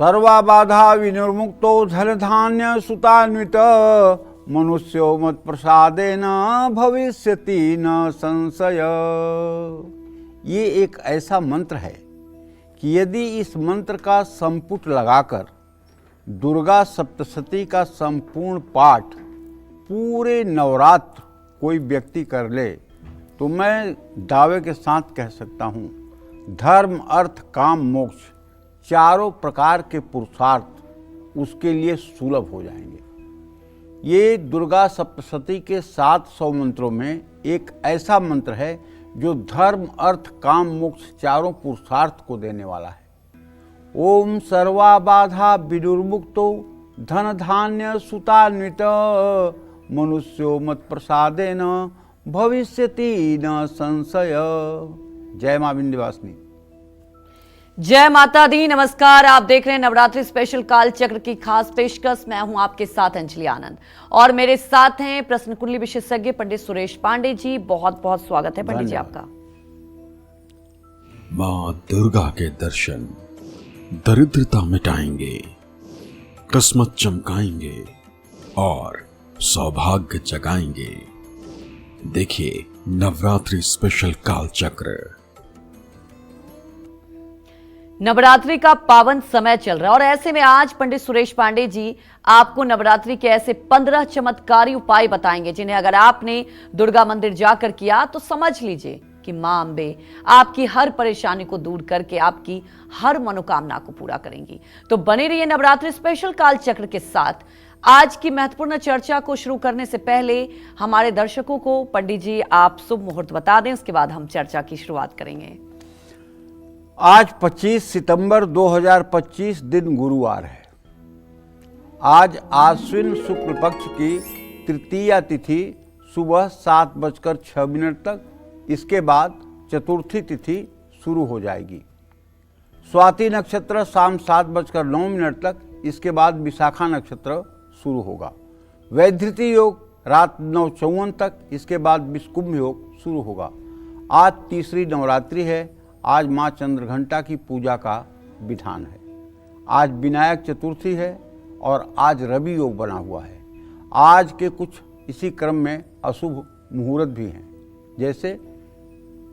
सर्वाबाधा विनिर्मुक्तो धन धान्य सुतान्वित मनुष्यो मत प्रसादेन भविष्यति न संशय। ये एक ऐसा मंत्र है कि यदि इस मंत्र का संपुट लगाकर दुर्गा सप्तशती का संपूर्ण पाठ पूरे नवरात्र कोई व्यक्ति कर ले तो मैं दावे के साथ कह सकता हूँ धर्म अर्थ काम मोक्ष चारों प्रकार के पुरुषार्थ उसके लिए सुलभ हो जाएंगे। ये दुर्गा सप्तशती के 700 मंत्रों में एक ऐसा मंत्र है जो धर्म अर्थ काम मोक्ष चारों पुरुषार्थ को देने वाला है। ओम सर्वाबाधा विदुर्मुक्तो धन धान्य सुतान्वित मनुष्यो मत प्रसादेन भविष्यति न संशय। जय मां विंध्यवासिनी। जय माता दी। नमस्कार, आप देख रहे हैं नवरात्रि स्पेशल काल चक्र की खास पेशकश। मैं हूं आपके साथ अंजलि आनंद और मेरे साथ हैं प्रश्न कुंडली विशेषज्ञ पंडित सुरेश पांडे जी। बहुत बहुत स्वागत है पंडित जी आपका। मां दुर्गा के दर्शन दरिद्रता मिटाएंगे, किस्मत चमकाएंगे और सौभाग्य जगाएंगे। देखिए नवरात्रि स्पेशल काल चक्र। नवरात्रि का पावन समय चल रहा है और ऐसे में आज पंडित सुरेश पांडे जी आपको नवरात्रि के ऐसे 15 चमत्कारी उपाय बताएंगे जिन्हें अगर आपने दुर्गा मंदिर जाकर किया तो समझ लीजिए कि मां अंबे आपकी हर परेशानी को दूर करके आपकी हर मनोकामना को पूरा करेंगी। तो बने रहिए नवरात्रि स्पेशल काल चक्र के साथ। आज की महत्वपूर्ण चर्चा को शुरू करने से पहले हमारे दर्शकों को पंडित जी आप शुभ मुहूर्त बता दें, उसके बाद हम चर्चा की शुरुआत करेंगे। आज 25 सितंबर 2025 दिन गुरुवार है। आज आश्विन शुक्ल पक्ष की तृतीया तिथि सुबह 7:06 तक, इसके बाद चतुर्थी तिथि शुरू हो जाएगी। स्वाति नक्षत्र शाम 7:09 तक, इसके बाद विशाखा नक्षत्र शुरू होगा। वैधृति योग रात 9:54 तक, इसके बाद विषुकुंभ योग शुरू होगा। आज तीसरी नवरात्रि है। आज माँ चंद्रघंटा की पूजा का विधान है। आज विनायक चतुर्थी है और आज रवि योग बना हुआ है। आज के कुछ इसी क्रम में अशुभ मुहूर्त भी हैं। जैसे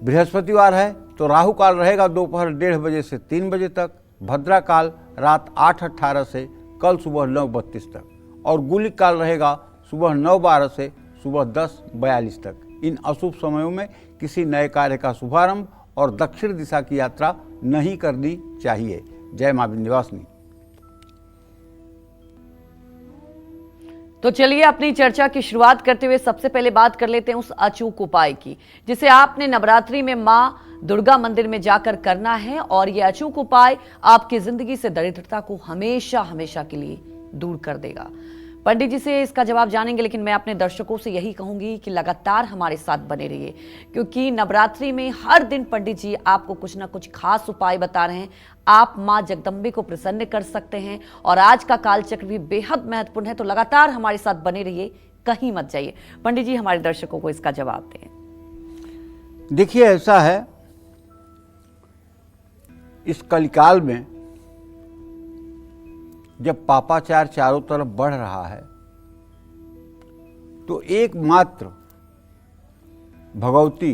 बृहस्पतिवार है तो राहु काल रहेगा दोपहर 1:30 बजे से 3 बजे तक, भद्रा काल रात 8:18 से कल सुबह 9:32 तक और गुलिक काल रहेगा सुबह 9:12 से सुबह 10:42 तक। इन अशुभ समयों में किसी नए कार्य का शुभारंभ और दक्षिण दिशा की यात्रा नहीं करनी चाहिए। जय मां विंध्यवासिनी। तो चलिए अपनी चर्चा की शुरुआत करते हुए सबसे पहले बात कर लेते हैं उस अचूक उपाय की जिसे आपने नवरात्रि में मां दुर्गा मंदिर में जाकर करना है और यह अचूक उपाय आपकी जिंदगी से दरिद्रता को हमेशा हमेशा के लिए दूर कर देगा। पंडित जी से इसका जवाब जानेंगे, लेकिन मैं अपने दर्शकों से यही कहूंगी कि लगातार हमारे साथ बने रहिए क्योंकि नवरात्रि में हर दिन पंडित जी आपको कुछ ना कुछ खास उपाय बता रहे हैं। आप मां जगदम्बे को प्रसन्न कर सकते हैं और आज का कालचक्र भी बेहद महत्वपूर्ण है। तो लगातार हमारे साथ बने रहिए, कहीं मत जाइए। पंडित जी हमारे दर्शकों को इसका जवाब दें। देखिए ऐसा है, इस कलिकाल में जब पापाचार चारों तरफ बढ़ रहा है तो एकमात्र भगवती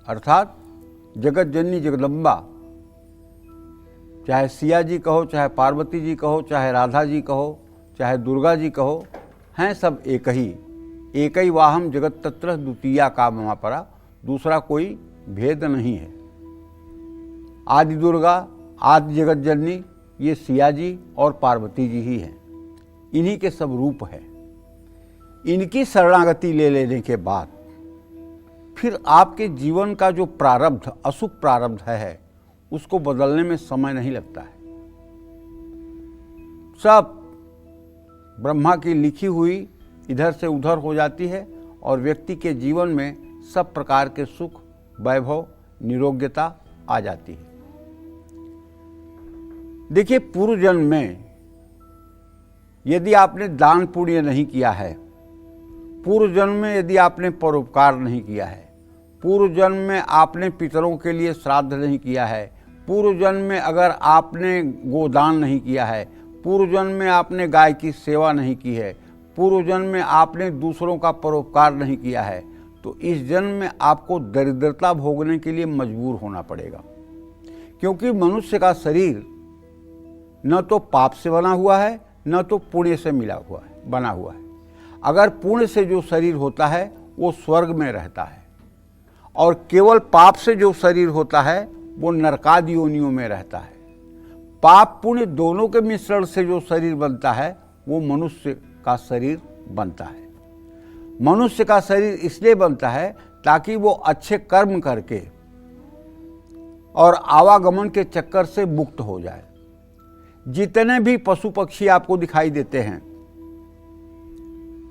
अर्थात जगत जननी जगदम्बा, चाहे सिया जी कहो, चाहे पार्वती जी कहो, चाहे राधा जी कहो, चाहे दुर्गा जी कहो, हैं सब एक ही वाहम जगत तत्र द्वितीया का ममापरा, दूसरा कोई भेद नहीं है। आदि दुर्गा आदि जगत जननी ये सिया जी और पार्वती जी ही हैं। इन्हीं के सब रूप है। इनकी शरणागति ले लेने के बाद फिर आपके जीवन का जो प्रारब्ध अशुभ प्रारब्ध है उसको बदलने में समय नहीं लगता है। सब ब्रह्मा की लिखी हुई इधर से उधर हो जाती है और व्यक्ति के जीवन में सब प्रकार के सुख वैभव निरोग्यता आ जाती है। देखिए पूर्व जन्म में यदि आपने दान पुण्य नहीं किया है, पूर्व जन्म में यदि आपने परोपकार नहीं किया है, पूर्व जन्म में आपने पितरों के लिए श्राद्ध नहीं किया है, पूर्व जन्म में अगर आपने गोदान नहीं किया है, पूर्व जन्म में आपने गाय की सेवा नहीं की है, पूर्व जन्म में आपने दूसरों का परोपकार नहीं किया है, तो इस जन्म में आपको दरिद्रता भोगने के लिए मजबूर होना पड़ेगा। क्योंकि मनुष्य का शरीर न तो पाप से बना हुआ है, न तो पुण्य से बना हुआ है। अगर पुण्य से जो शरीर होता है वो स्वर्ग में रहता है, और केवल पाप से जो शरीर होता है वो नरकादि योनियों में रहता है। पाप पुण्य दोनों के मिश्रण से जो शरीर बनता है वो मनुष्य का शरीर बनता है। मनुष्य का शरीर इसलिए बनता है ताकि वो अच्छे कर्म करके और आवागमन के चक्कर से मुक्त हो जाए। जितने भी पशु पक्षी आपको दिखाई देते हैं,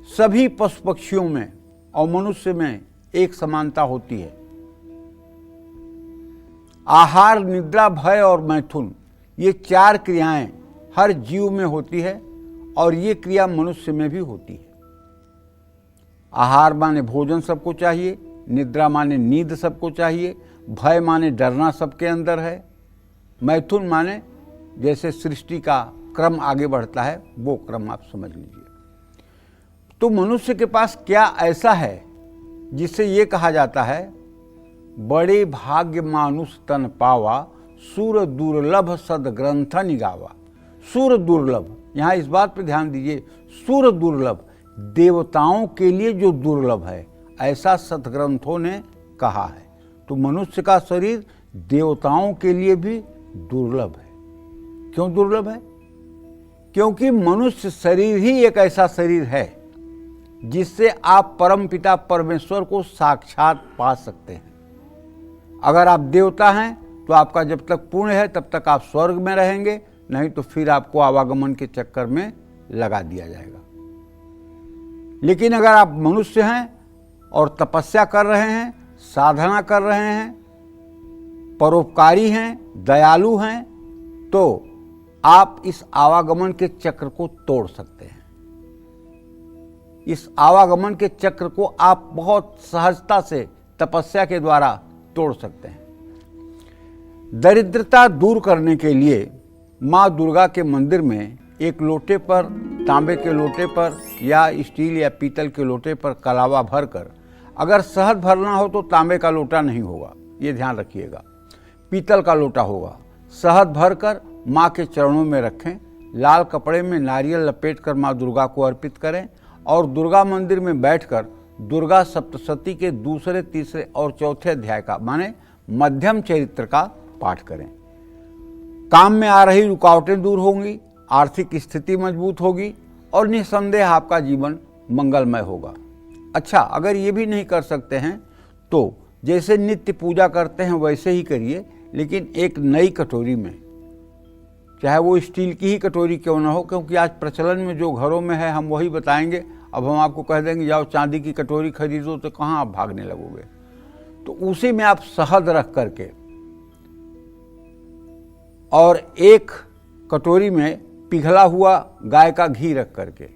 सभी पशु पक्षियों में और मनुष्य में एक समानता होती है। आहार, निद्रा, भय और मैथुन, ये 4 क्रियाएं हर जीव में होती है, और ये क्रिया मनुष्य में भी होती है। आहार माने भोजन सबको चाहिए, निद्रा माने नींद सबको चाहिए, भय माने डरना सबके अंदर है, मैथुन माने जैसे सृष्टि का क्रम आगे बढ़ता है वो क्रम आप समझ लीजिए। तो मनुष्य के पास क्या ऐसा है जिससे ये कहा जाता है, बड़े भाग्य मानुष तन पावा, सूर दुर्लभ सदग्रंथ निगावा। सूर दुर्लभ, यहाँ इस बात पर ध्यान दीजिए, सूर दुर्लभ, देवताओं के लिए जो दुर्लभ है, ऐसा सदग्रंथों ने कहा है। तो मनुष्य का शरीर देवताओं के लिए भी दुर्लभ है। क्यों दुर्लभ है? क्योंकि मनुष्य शरीर ही एक ऐसा शरीर है जिससे आप परमपिता परमेश्वर को साक्षात पा सकते हैं। अगर आप देवता हैं तो आपका जब तक पुण्य है तब तक आप स्वर्ग में रहेंगे, नहीं तो फिर आपको आवागमन के चक्कर में लगा दिया जाएगा। लेकिन अगर आप मनुष्य हैं और तपस्या कर रहे हैं, साधना कर रहे हैं, परोपकारी हैं, दयालु हैं, तो आप इस आवागमन के चक्र को तोड़ सकते हैं। इस आवागमन के चक्र को आप बहुत सहजता से तपस्या के द्वारा तोड़ सकते हैं। दरिद्रता दूर करने के लिए माँ दुर्गा के मंदिर में एक लोटे पर, तांबे के लोटे पर या स्टील या पीतल के लोटे पर कलावा भरकर, अगर शहद भरना हो तो तांबे का लोटा नहीं होगा, ये ध्यान रखिएगा, पीतल का लोटा होगा। शहद भरकर माँ के चरणों में रखें, लाल कपड़े में नारियल लपेटकर माँ दुर्गा को अर्पित करें, और दुर्गा मंदिर में बैठकर दुर्गा सप्तशती के दूसरे, तीसरे और चौथे अध्याय का, माने मध्यम चरित्र का पाठ करें। काम में आ रही रुकावटें दूर होंगी, आर्थिक स्थिति मजबूत होगी, और निस्संदेह आपका जीवन मंगलमय होगा। अच्छा, अगर ये भी नहीं कर सकते हैं तो जैसे नित्य पूजा करते हैं वैसे ही करिए, लेकिन एक नई कटोरी में, चाहे वो स्टील की ही कटोरी क्यों ना हो, क्योंकि आज प्रचलन में जो घरों में है हम वही बताएंगे। अब हम आपको कह देंगे जाओ चांदी की कटोरी खरीदो, तो कहाँ आप भागने लगोगे। तो उसी में आप शहद रख करके, और एक कटोरी में पिघला हुआ गाय का घी रख करके,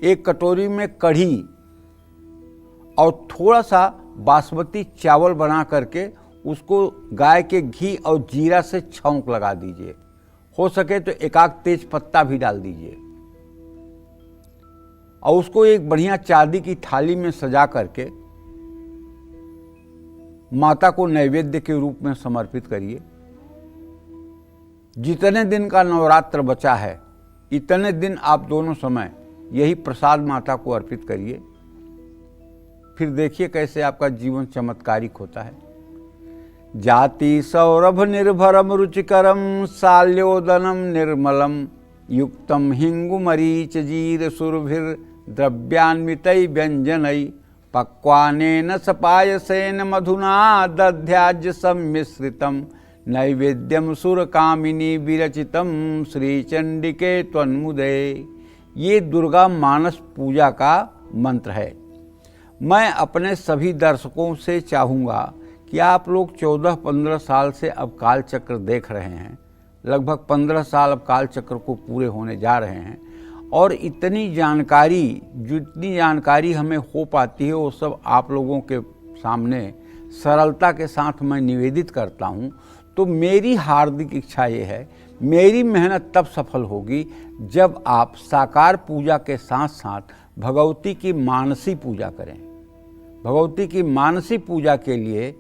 एक कटोरी में कढ़ी और थोड़ा सा बासमती चावल बना करके उसको गाय के घी और जीरा से छौंक लगा दीजिए। हो सके तो एक आध तेज पत्ता भी डाल दीजिए, और उसको एक बढ़िया चांदी की थाली में सजा करके माता को नैवेद्य के रूप में समर्पित करिए। जितने दिन का नवरात्र बचा है, इतने दिन आप दोनों समय यही प्रसाद माता को अर्पित करिए। फिर देखिए कैसे आपका जीवन चमत्कारिक होता है। जाति सौरभ निर्भरम रुचिकरम साल्योदनम निर्मलम युक्तम हिंगु मरीच जीर सुरभिर द्रव्यान्वितै व्यंजनै पक्वानेन सपायसेन मधुना दध्याज्य सम्मिश्रितम नैवेद्यम सुरकामिनी विरचितम श्री चंडिके त्वन्मुदे। ये दुर्गा मानस पूजा का मंत्र है। मैं अपने सभी दर्शकों से चाहूँगा कि आप लोग 14-15 साल से अब काल चक्र देख रहे हैं, लगभग 15 साल अब काल चक्र को पूरे होने जा रहे हैं, और इतनी जानकारी, जितनी जानकारी हमें हो पाती है वो सब आप लोगों के सामने सरलता के साथ मैं निवेदित करता हूँ। तो तो मेरी हार्दिक इच्छा ये है, मेरी मेहनत तब सफल होगी जब आप साकार पूजा के साथ साथ भगवती की मानसी पूजा करें। भगवती की मानसी पूजा के लिए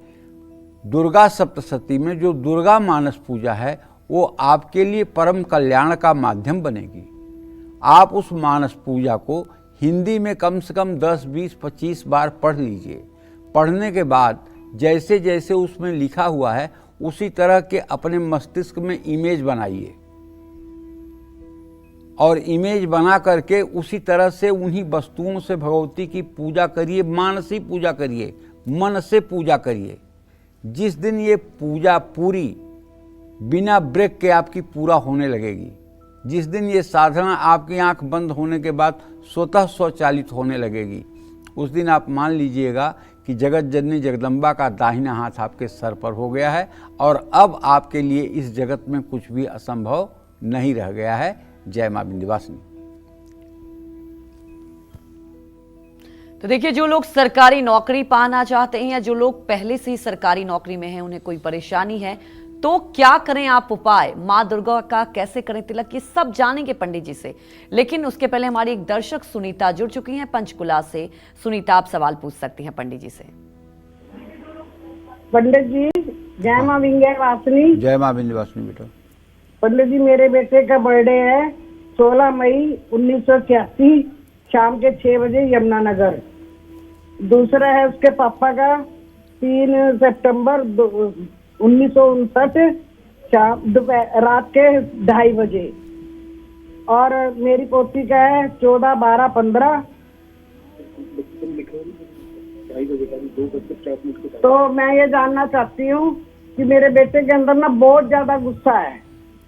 दुर्गा सप्तशती में जो दुर्गा मानस पूजा है वो आपके लिए परम कल्याण का माध्यम बनेगी। आप उस मानस पूजा को हिंदी में कम से कम 10, 20, 25 बार पढ़ लीजिए। पढ़ने के बाद जैसे जैसे उसमें लिखा हुआ है उसी तरह के अपने मस्तिष्क में इमेज बनाइए और इमेज बना करके उसी तरह से उन्हीं वस्तुओं से भगवती की पूजा करिए, मानसी पूजा करिए, मन से पूजा करिए। जिस दिन ये पूजा पूरी बिना ब्रेक के आपकी पूरा होने लगेगी, जिस दिन ये साधना आपकी आंख बंद होने के बाद स्वतः स्वचालित होने लगेगी, उस दिन आप मान लीजिएगा कि जगत जननी जगदम्बा का दाहिना हाथ आपके सर पर हो गया है और अब आपके लिए इस जगत में कुछ भी असंभव नहीं रह गया है। जय मां विंध्यवासिनी। तो देखिए, जो लोग सरकारी नौकरी पाना चाहते हैं या जो लोग पहले से ही सरकारी नौकरी में हैं, उन्हें कोई परेशानी है तो क्या करें आप उपाय, मां दुर्गा का कैसे करें तिलक, ये सब जानेंगे पंडित जी से। लेकिन उसके पहले हमारी एक दर्शक सुनीता जुड़ चुकी हैं पंचकुला से। सुनीता, आप सवाल पूछ सकती हैं पंडित जी से। पंडित जी, जय मां विंध्यवासिनी। जय मां विंध्यवासिनी बेटा। पंडित जी, मेरे बेटे का बर्थडे है 16 मई 1986 शाम के 6 बजे यमुनानगर। दूसरा है उसके पापा का 3 सितंबर 1959 शाम रात के 2:30 बजे। और मेरी पोती का है 14, 12, 15। तो मैं ये जानना चाहती हूँ कि मेरे बेटे के अंदर ना बहुत ज्यादा गुस्सा है।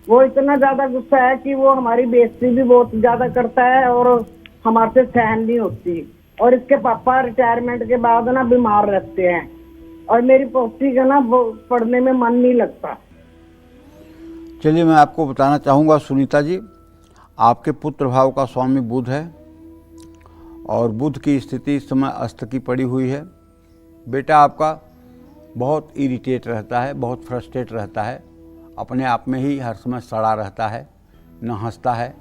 वो इतना ज्यादा गुस्सा है कि वो हमारी बेइज्जती भी बहुत ज्यादा करता है और हमारे से सहन नहीं होती। और इसके पापा रिटायरमेंट के बाद ना बीमार रहते हैं और मेरी पोती का ना पढ़ने में मन नहीं लगता। चलिए, मैं आपको बताना चाहूँगा सुनीता जी, आपके पुत्र भाव का स्वामी बुध है और बुध की स्थिति इस समय अस्त की पड़ी हुई है। बेटा आपका बहुत इरिटेट रहता है, बहुत फ्रस्ट्रेट रहता है, अपने आप में ही हर समय सड़ा रहता है, न हंसता है,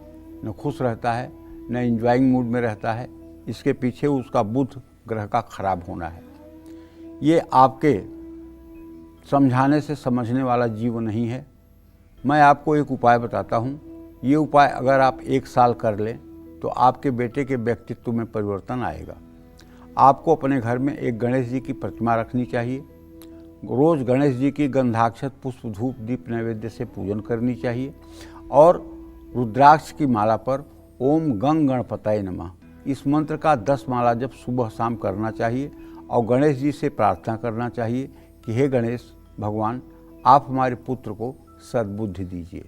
न खुश रहता है, न एंजॉइंग मूड में रहता है। इसके पीछे उसका बुध ग्रह का खराब होना है। ये आपके समझाने से समझने वाला जीव नहीं है। मैं आपको एक उपाय बताता हूँ। ये उपाय अगर आप 1 साल कर लें तो आपके बेटे के व्यक्तित्व में परिवर्तन आएगा। आपको अपने घर में एक गणेश जी की प्रतिमा रखनी चाहिए। रोज़ गणेश जी की गंधाक्षत पुष्प धूप दीप नैवेद्य से पूजन करनी चाहिए और रुद्राक्ष की माला पर ओम गंग गणपतये नमः इस मंत्र का 10 माला जब सुबह शाम करना चाहिए और गणेश जी से प्रार्थना करना चाहिए कि हे गणेश भगवान, आप हमारे पुत्र को सद्बुद्धि दीजिए।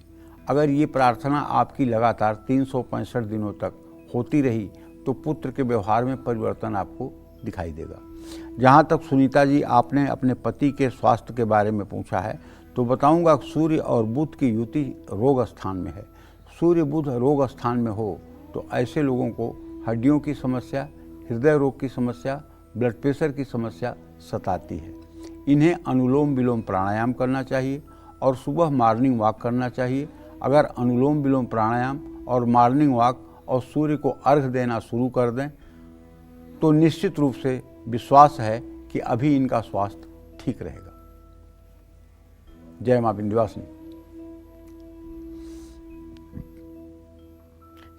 अगर ये प्रार्थना आपकी लगातार 365 दिनों तक होती रही तो पुत्र के व्यवहार में परिवर्तन आपको दिखाई देगा। जहाँ तक सुनीता जी आपने अपने पति के स्वास्थ्य के बारे में पूछा है तो बताऊंगा, सूर्य और बुध की युति रोग स्थान में है। सूर्य बुध रोग स्थान में हो तो ऐसे लोगों को हड्डियों की समस्या, हृदय रोग की समस्या, ब्लड प्रेशर की समस्या सताती है। इन्हें अनुलोम विलोम प्राणायाम करना चाहिए और सुबह मॉर्निंग वॉक करना चाहिए। अगर अनुलोम विलोम प्राणायाम और मॉर्निंग वॉक और सूर्य को अर्घ देना शुरू कर दें तो निश्चित रूप से विश्वास है कि अभी इनका स्वास्थ्य ठीक रहेगा। जय मां विंध्यवासिनी।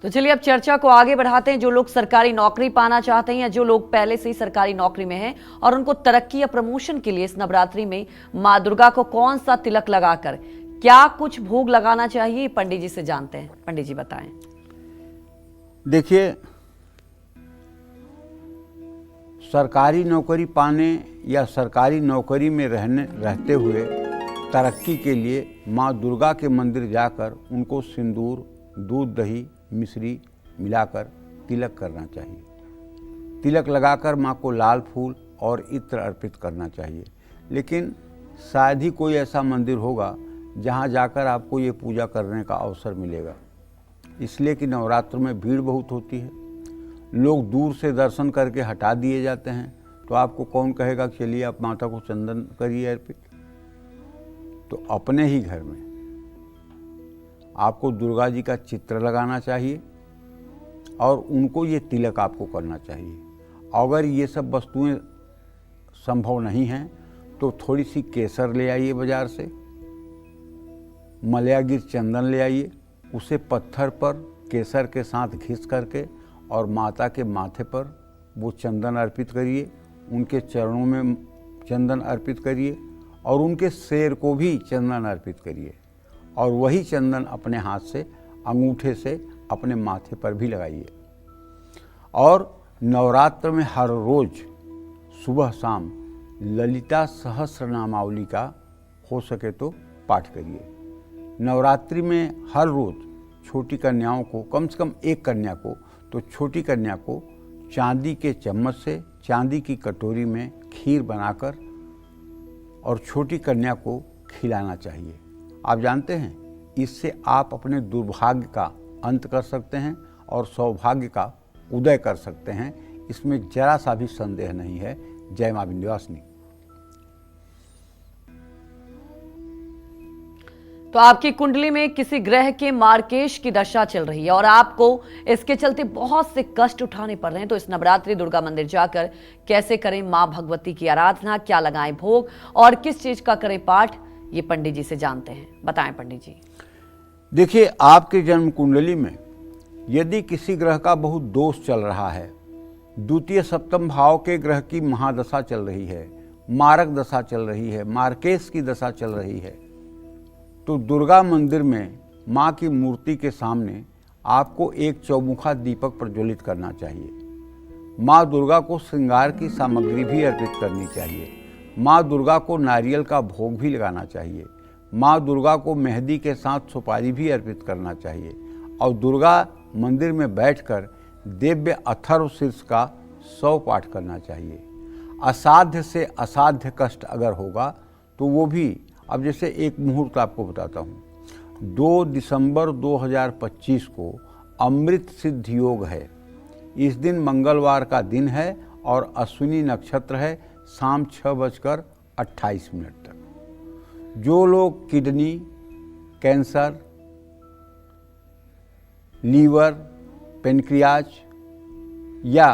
तो चलिए अब चर्चा को आगे बढ़ाते हैं। जो लोग सरकारी नौकरी पाना चाहते हैं या जो लोग पहले से ही सरकारी नौकरी में हैं और उनको तरक्की या प्रमोशन के लिए इस नवरात्रि में मां दुर्गा को कौन सा तिलक लगाकर क्या कुछ भोग लगाना चाहिए, पंडित जी से जानते हैं। पंडित जी बताएं। देखिए, सरकारी नौकरी पाने या सरकारी नौकरी में रहते हुए तरक्की के लिए माँ दुर्गा के मंदिर जाकर उनको सिंदूर, दूध, दही, मिश्री मिलाकर तिलक करना चाहिए। तिलक लगाकर माँ को लाल फूल और इत्र अर्पित करना चाहिए। लेकिन शायद ही कोई ऐसा मंदिर होगा जहाँ जाकर आपको ये पूजा करने का अवसर मिलेगा, इसलिए कि नवरात्र में भीड़ बहुत होती है, लोग दूर से दर्शन करके हटा दिए जाते हैं। तो आपको कौन कहेगा चलिए आप माता को चंदन करिए अर्पित। तो अपने ही घर में आपको दुर्गा जी का चित्र लगाना चाहिए और उनको ये तिलक आपको करना चाहिए। अगर ये सब वस्तुएं संभव नहीं हैं तो थोड़ी सी केसर ले आइए बाज़ार से, मलयागिर चंदन ले आइए, उसे पत्थर पर केसर के साथ घिस करके और माता के माथे पर वो चंदन अर्पित करिए, उनके चरणों में चंदन अर्पित करिए और उनके सिर को भी चंदन अर्पित करिए और वही चंदन अपने हाथ से अंगूठे से अपने माथे पर भी लगाइए। और नवरात्र में हर रोज़ सुबह शाम ललिता सहस्रनामावली का हो सके तो पाठ करिए। नवरात्रि में हर रोज़ छोटी कन्याओं को, कम से कम एक कन्या को, तो छोटी कन्या को चांदी के चम्मच से चांदी की कटोरी में खीर बनाकर और छोटी कन्या को खिलाना चाहिए। आप जानते हैं इससे आप अपने दुर्भाग्य का अंत कर सकते हैं और सौभाग्य का उदय कर सकते हैं, इसमें जरा सा भी संदेह नहीं है। जय मां विंध्यवासिनी। तो आपकी कुंडली में किसी ग्रह के मार्केश की दशा चल रही है और आपको इसके चलते बहुत से कष्ट उठाने पड़ रहे हैं, तो इस नवरात्रि दुर्गा मंदिर जाकर कैसे करें मां भगवती की आराधना, क्या लगाएं भोग और किस चीज का करें पाठ, ये पंडित जी से जानते हैं। बताएं पंडित जी। देखिए, आपके जन्म कुंडली में यदि किसी ग्रह का बहुत दोष चल रहा है, द्वितीय सप्तम भाव के ग्रह की महादशा चल रही है, मारक दशा चल रही है, मार्केश की दशा चल रही है, तो दुर्गा मंदिर में माँ की मूर्ति के सामने आपको एक चौमुखा दीपक प्रज्वलित करना चाहिए। माँ दुर्गा को श्रृंगार की सामग्री भी अर्पित करनी चाहिए। माँ दुर्गा को नारियल का भोग भी लगाना चाहिए। माँ दुर्गा को मेहंदी के साथ सुपारी भी अर्पित करना चाहिए और दुर्गा मंदिर में बैठकर दिव्य अथर्व शीर्ष का 100 पाठ करना चाहिए। असाध्य से असाध्य कष्ट अगर होगा तो वो भी, अब जैसे एक मुहूर्त आपको बताता हूँ, 2 दिसंबर 2025 को अमृत सिद्ध योग है। इस दिन मंगलवार का दिन है और अश्विनी नक्षत्र है, शाम 6:28 तक। जो लोग किडनी, कैंसर, लीवर, पेनक्रियाज या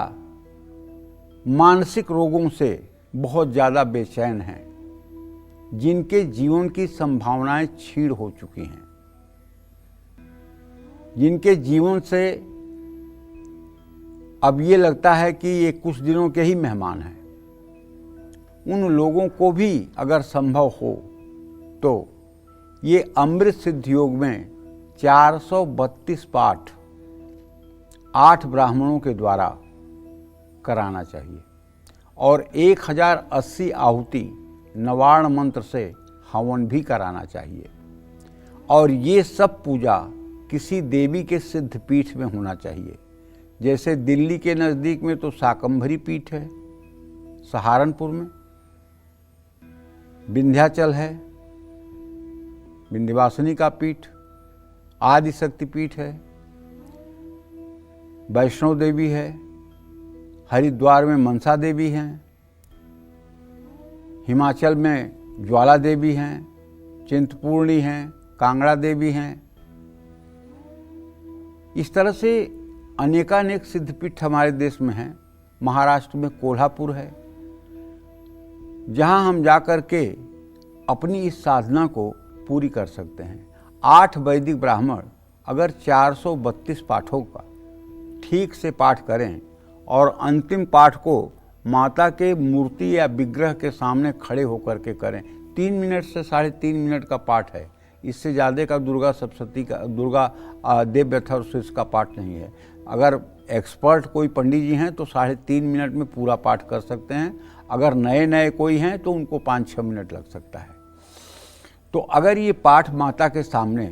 मानसिक रोगों से बहुत ज़्यादा बेचैन हैं, जिनके जीवन की संभावनाएं क्षीण हो चुकी हैं, जिनके जीवन से अब ये लगता है कि ये कुछ दिनों के ही मेहमान हैं, उन लोगों को भी अगर संभव हो तो ये अमृत सिद्ध योग में 432 पाठ 8 ब्राह्मणों के द्वारा कराना चाहिए और 1080 आहुति नवार्ण मंत्र से हवन भी कराना चाहिए। और ये सब पूजा किसी देवी के सिद्ध पीठ में होना चाहिए। जैसे दिल्ली के नज़दीक में तो शाकंभरी पीठ है, सहारनपुर में विंध्याचल है, विंध्यवासिनी का पीठ, आदि शक्ति पीठ है, वैष्णो देवी है, हरिद्वार में मनसा देवी हैं, हिमाचल में ज्वाला देवी हैं, चिंतपूर्णी हैं, कांगड़ा देवी हैं। इस तरह से अनेकानेक सिद्धपीठ हमारे देश में हैं। महाराष्ट्र में कोल्हापुर है, जहां हम जाकर के अपनी इस साधना को पूरी कर सकते हैं। 8 वैदिक ब्राह्मण अगर 432 पाठों का ठीक से पाठ करें और अंतिम पाठ को माता के मूर्ति या विग्रह के सामने खड़े होकर के करें, 3 मिनट से 3.5 मिनट का पाठ है, इससे ज़्यादा का दुर्गा सप्तशती का, दुर्गा दिव्य अथर्व शीर्ष का पाठ नहीं है। अगर एक्सपर्ट कोई पंडित जी हैं तो 3.5 मिनट में पूरा पाठ कर सकते हैं। अगर नए नए कोई हैं तो उनको 5-6 मिनट लग सकता है। तो अगर ये पाठ माता के सामने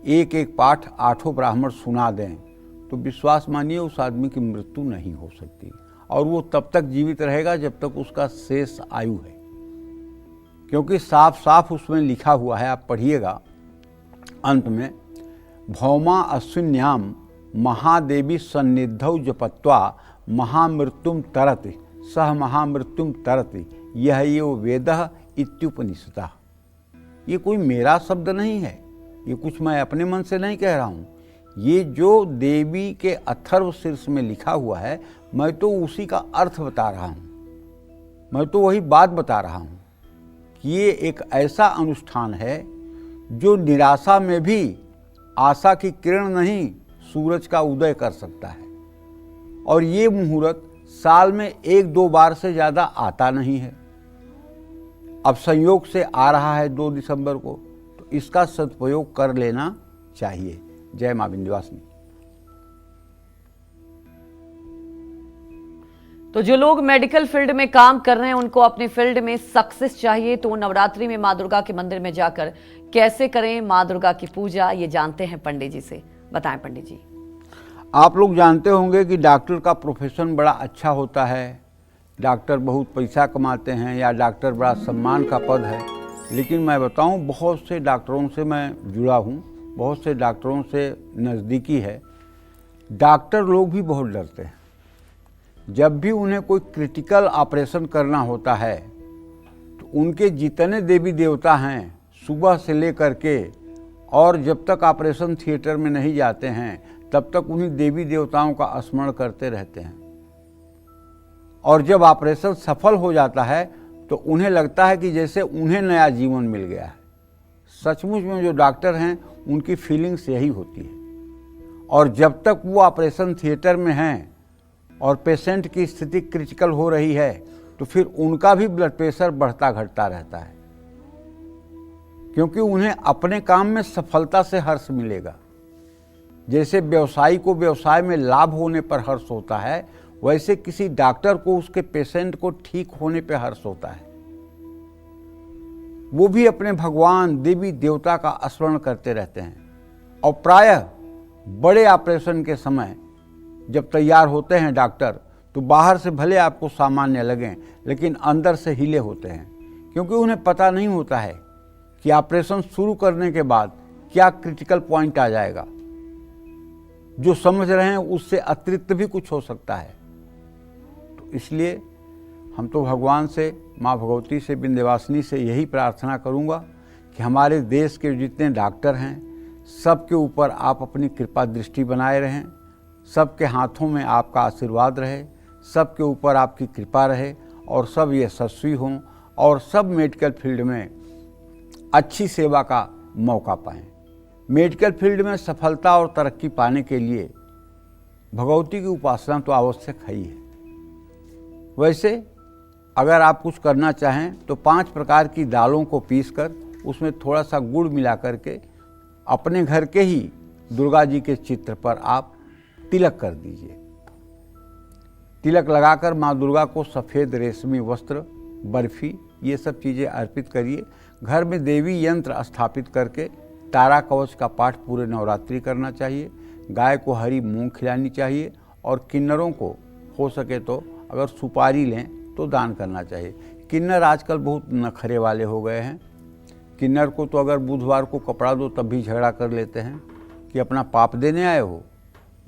एक एक पाठ 8 ब्राह्मण सुना दें तो विश्वास मानिए उस आदमी की मृत्यु नहीं हो सकती और वो तब तक जीवित रहेगा जब तक उसका शेष आयु है, क्योंकि साफ साफ उसमें लिखा हुआ है। आप पढ़िएगा अंत में, भौमा अश्विन्याम महादेवी सन्निधौ जपत्वा महामृत्युम तरति सह महामृत्युम तरति यह यो वेदः इत्युपनिषदः। ये कोई मेरा शब्द नहीं है, ये कुछ मैं अपने मन से नहीं कह रहा हूँ। ये जो देवी के अथर्व शीर्ष में लिखा हुआ है, मैं तो उसी का अर्थ बता रहा हूँ, मैं तो वही बात बता रहा हूँ कि ये एक ऐसा अनुष्ठान है जो निराशा में भी आशा की किरण नहीं, सूरज का उदय कर सकता है। और ये मुहूर्त साल में 1-2 बार से ज़्यादा आता नहीं है। अब संयोग से आ रहा है 2 दिसंबर को, तो इसका सदुपयोग कर लेना चाहिए। जय मां विंध्यवासिनी। तो जो लोग मेडिकल फील्ड में काम कर रहे हैं, उनको अपने फील्ड में सक्सेस चाहिए, तो नवरात्रि में मां दुर्गा के मंदिर में जाकर कैसे करें मां दुर्गा की पूजा, ये जानते हैं पंडित जी से। बताएं पंडित जी। आप लोग जानते होंगे कि डॉक्टर का प्रोफेशन बड़ा अच्छा होता है, डॉक्टर बहुत पैसा कमाते हैं, या डॉक्टर बड़ा सम्मान का पद है। लेकिन मैं बताऊं, बहुत से डॉक्टरों से मैं जुड़ा हूं, बहुत से डॉक्टरों से नज़दीकी है। डॉक्टर लोग भी बहुत डरते हैं। जब भी उन्हें कोई क्रिटिकल ऑपरेशन करना होता है, तो उनके जितने देवी देवता हैं, सुबह से लेकर के और जब तक ऑपरेशन थिएटर में नहीं जाते हैं, तब तक उन्हीं देवी देवताओं का स्मरण करते रहते हैं। और जब ऑपरेशन सफल हो जाता है, तो उन्हें लगता है कि जैसे उन्हें नया जीवन मिल गया है। सचमुच में जो डॉक्टर हैं, उनकी फीलिंग्स यही होती है। और जब तक वो ऑपरेशन थिएटर में हैं और पेशेंट की स्थिति क्रिटिकल हो रही है, तो फिर उनका भी ब्लड प्रेशर बढ़ता घटता रहता है, क्योंकि उन्हें अपने काम में सफलता से हर्ष मिलेगा। जैसे व्यवसायी को व्यवसाय में लाभ होने पर हर्ष होता है, वैसे किसी डॉक्टर को उसके पेशेंट को ठीक होने पर हर्ष होता है। वो भी अपने भगवान देवी देवता का स्मरण करते रहते हैं। और प्रायः बड़े ऑपरेशन के समय जब तैयार होते हैं डॉक्टर, तो बाहर से भले आपको सामान्य लगें, लेकिन अंदर से हिले होते हैं, क्योंकि उन्हें पता नहीं होता है कि ऑपरेशन शुरू करने के बाद क्या क्रिटिकल पॉइंट आ जाएगा। जो समझ रहे हैं उससे अतिरिक्त भी कुछ हो सकता है। तो इसलिए हम तो भगवान से, माँ भगवती से, विंध्यवासिनी से यही प्रार्थना करूँगा कि हमारे देश के जितने डॉक्टर हैं, सबके ऊपर आप अपनी कृपा दृष्टि बनाए रहें, सबके हाथों में आपका आशीर्वाद रहे, सबके ऊपर आपकी कृपा रहे, और सब यशस्वी हों, और सब मेडिकल फील्ड में अच्छी सेवा का मौका पाएं। मेडिकल फील्ड में सफलता और तरक्की पाने के लिए भगवती की उपासना तो आवश्यक है ही है। वैसे अगर आप कुछ करना चाहें तो 5 प्रकार की दालों को पीसकर उसमें थोड़ा सा गुड़ मिला करके अपने घर के ही दुर्गा जी के चित्र पर आप तिलक कर दीजिए। तिलक लगाकर माँ दुर्गा को सफ़ेद रेशमी वस्त्र, बर्फी, ये सब चीज़ें अर्पित करिए। घर में देवी यंत्र स्थापित करके तारा कवच का पाठ पूरे नवरात्रि करना चाहिए। गाय को हरी मूंग खिलानी चाहिए, और किन्नरों को हो सके तो अगर सुपारी लें तो दान करना चाहिए। किन्नर आजकल बहुत नखरे वाले हो गए हैं। किन्नर को तो अगर बुधवार को कपड़ा दो तब भी झगड़ा कर लेते हैं कि अपना पाप देने आए हो।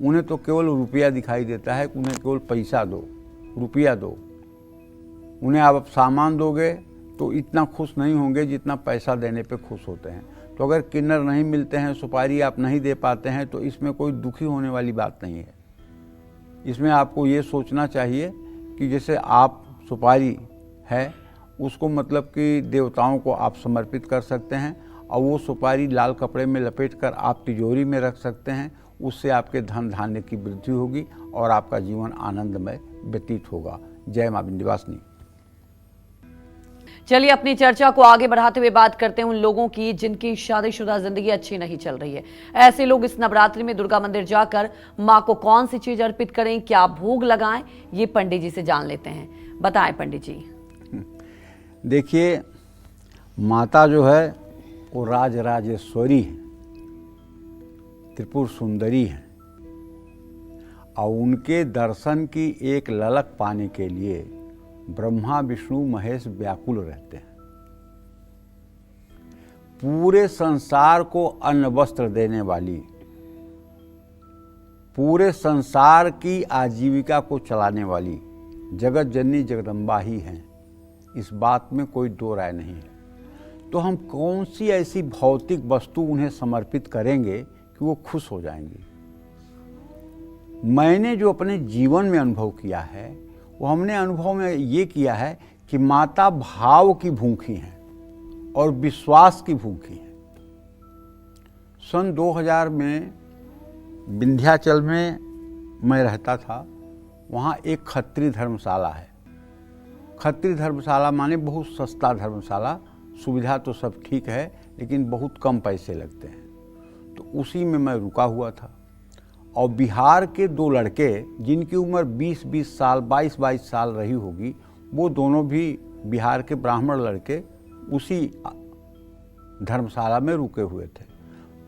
उन्हें तो केवल रुपया दिखाई देता है, उन्हें केवल पैसा दो, रुपया दो। उन्हें आप सामान दोगे तो इतना खुश नहीं होंगे जितना पैसा देने पे खुश होते हैं। तो अगर किन्नर नहीं मिलते हैं, सुपारी आप नहीं दे पाते हैं, तो इसमें कोई दुखी होने वाली बात नहीं है। इसमें आपको ये सोचना चाहिए कि जैसे आप सुपारी है उसको मतलब कि देवताओं को आप समर्पित कर सकते हैं, और वो सुपारी लाल कपड़े में लपेट कर आप तिजोरी में रख सकते हैं। उससे आपके धन धान्य की वृद्धि होगी और आपका जीवन आनंदमय व्यतीत होगा। जय मां विंध्यवासिनी। चलिए अपनी चर्चा को आगे बढ़ाते हुए बात करते हैं उन लोगों की जिनकी शादीशुदा जिंदगी अच्छी नहीं चल रही है। ऐसे लोग इस नवरात्रि में दुर्गा मंदिर जाकर मां को कौन सी चीज अर्पित करें, क्या भोग लगाएं, ये पंडित जी से जान लेते हैं। बताएं पंडित जी। देखिए, माता जो है वो राजराजेश्वरी है, त्रिपुर सुंदरी है, और उनके दर्शन की एक ललक पाने के लिए ब्रह्मा विष्णु महेश व्याकुल रहते हैं। पूरे संसार को अन्न वस्त्र देने वाली, पूरे संसार की आजीविका को चलाने वाली जगत जननी जगदम्बा ही हैं। इस बात में कोई दो राय नहीं है। तो हम कौन सी ऐसी भौतिक वस्तु उन्हें समर्पित करेंगे कि वो खुश हो जाएंगी। मैंने जो अपने जीवन में अनुभव किया है वो हमने अनुभव में ये किया है कि माता भाव की भूखी हैं और विश्वास की भूखी हैं। सन 2000 में विंध्याचल में मैं रहता था, वहाँ एक खत्री धर्मशाला है। खत्री धर्मशाला माने बहुत सस्ता धर्मशाला, सुविधा तो सब ठीक है लेकिन बहुत कम पैसे लगते हैं। तो उसी में मैं रुका हुआ था और बिहार के दो लड़के जिनकी उम्र 20-20 साल 22-22 साल रही होगी, वो दोनों भी बिहार के ब्राह्मण लड़के उसी धर्मशाला में रुके हुए थे।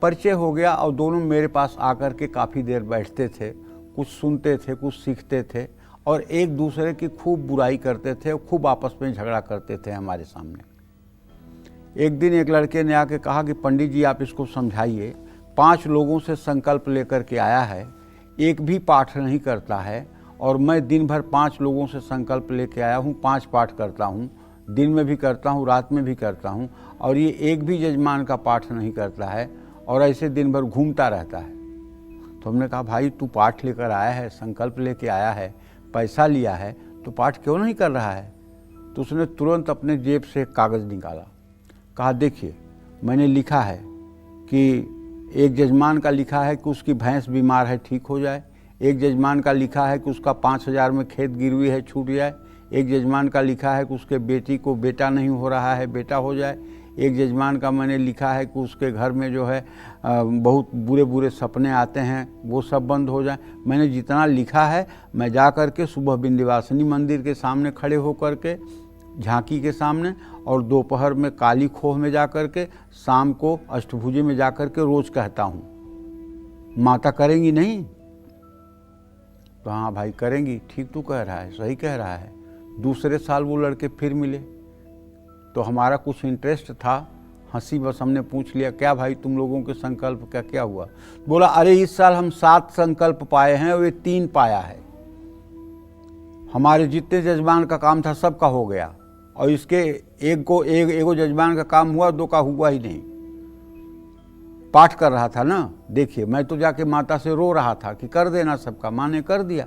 परिचय हो गया और दोनों मेरे पास आकर के काफ़ी देर बैठते थे, कुछ सुनते थे, कुछ सीखते थे और एक दूसरे की खूब बुराई करते थे और खूब आपस में झगड़ा करते थे हमारे सामने। एक दिन एक लड़के ने आके कहा कि पंडित जी आप इसको समझाइए, 5 लोगों से संकल्प लेकर के आया है, एक भी पाठ नहीं करता है और मैं दिन भर 5 लोगों से संकल्प लेके आया हूँ, 5 पाठ करता हूँ, दिन में भी करता हूँ, रात में भी करता हूँ और ये एक भी यजमान का पाठ नहीं करता है और ऐसे दिन भर घूमता रहता है। तो हमने कहा भाई तू पाठ लेकर आया है, संकल्प लेके आया है, पैसा लिया है, तो पाठ क्यों नहीं कर रहा है? तो उसने तुरंत अपने जेब से एक कागज़ निकाला, कहा देखिए मैंने लिखा है कि एक यजमान का लिखा है कि उसकी भैंस बीमार है ठीक हो जाए, एक यजमान का लिखा है कि उसका 5000 में खेत गिरवी है छूट जाए, एक यजमान का लिखा है कि उसके बेटी को बेटा नहीं हो रहा है बेटा हो जाए, एक यजमान का मैंने लिखा है कि उसके घर में जो है बहुत बुरे बुरे सपने आते हैं वो सब बंद हो जाए। मैंने जितना लिखा है मैं जा कर के सुबह विंध्यवासिनी मंदिर के सामने खड़े होकर के झांकी के सामने और दोपहर में काली खोह में जा कर के, शाम को अष्टभुजी में जा कर के रोज़ कहता हूँ। माता करेंगी नहीं? तो हाँ भाई करेंगी, ठीक तू कह रहा है, सही कह रहा है। दूसरे साल वो लड़के फिर मिले तो हमारा कुछ इंटरेस्ट था, हंसी बस हमने पूछ लिया क्या भाई तुम लोगों के संकल्प का क्या हुआ? बोला अरे इस साल हम 7 संकल्प पाए हैं और ये 3 पाया है, हमारे जितने जजमान का काम था सबका हो गया और इसके एगो जजमान का काम हुआ, 2 का हुआ ही नहीं। पाठ कर रहा था ना, देखिए मैं तो जाके माता से रो रहा था कि कर देना सबका, माँ ने कर दिया।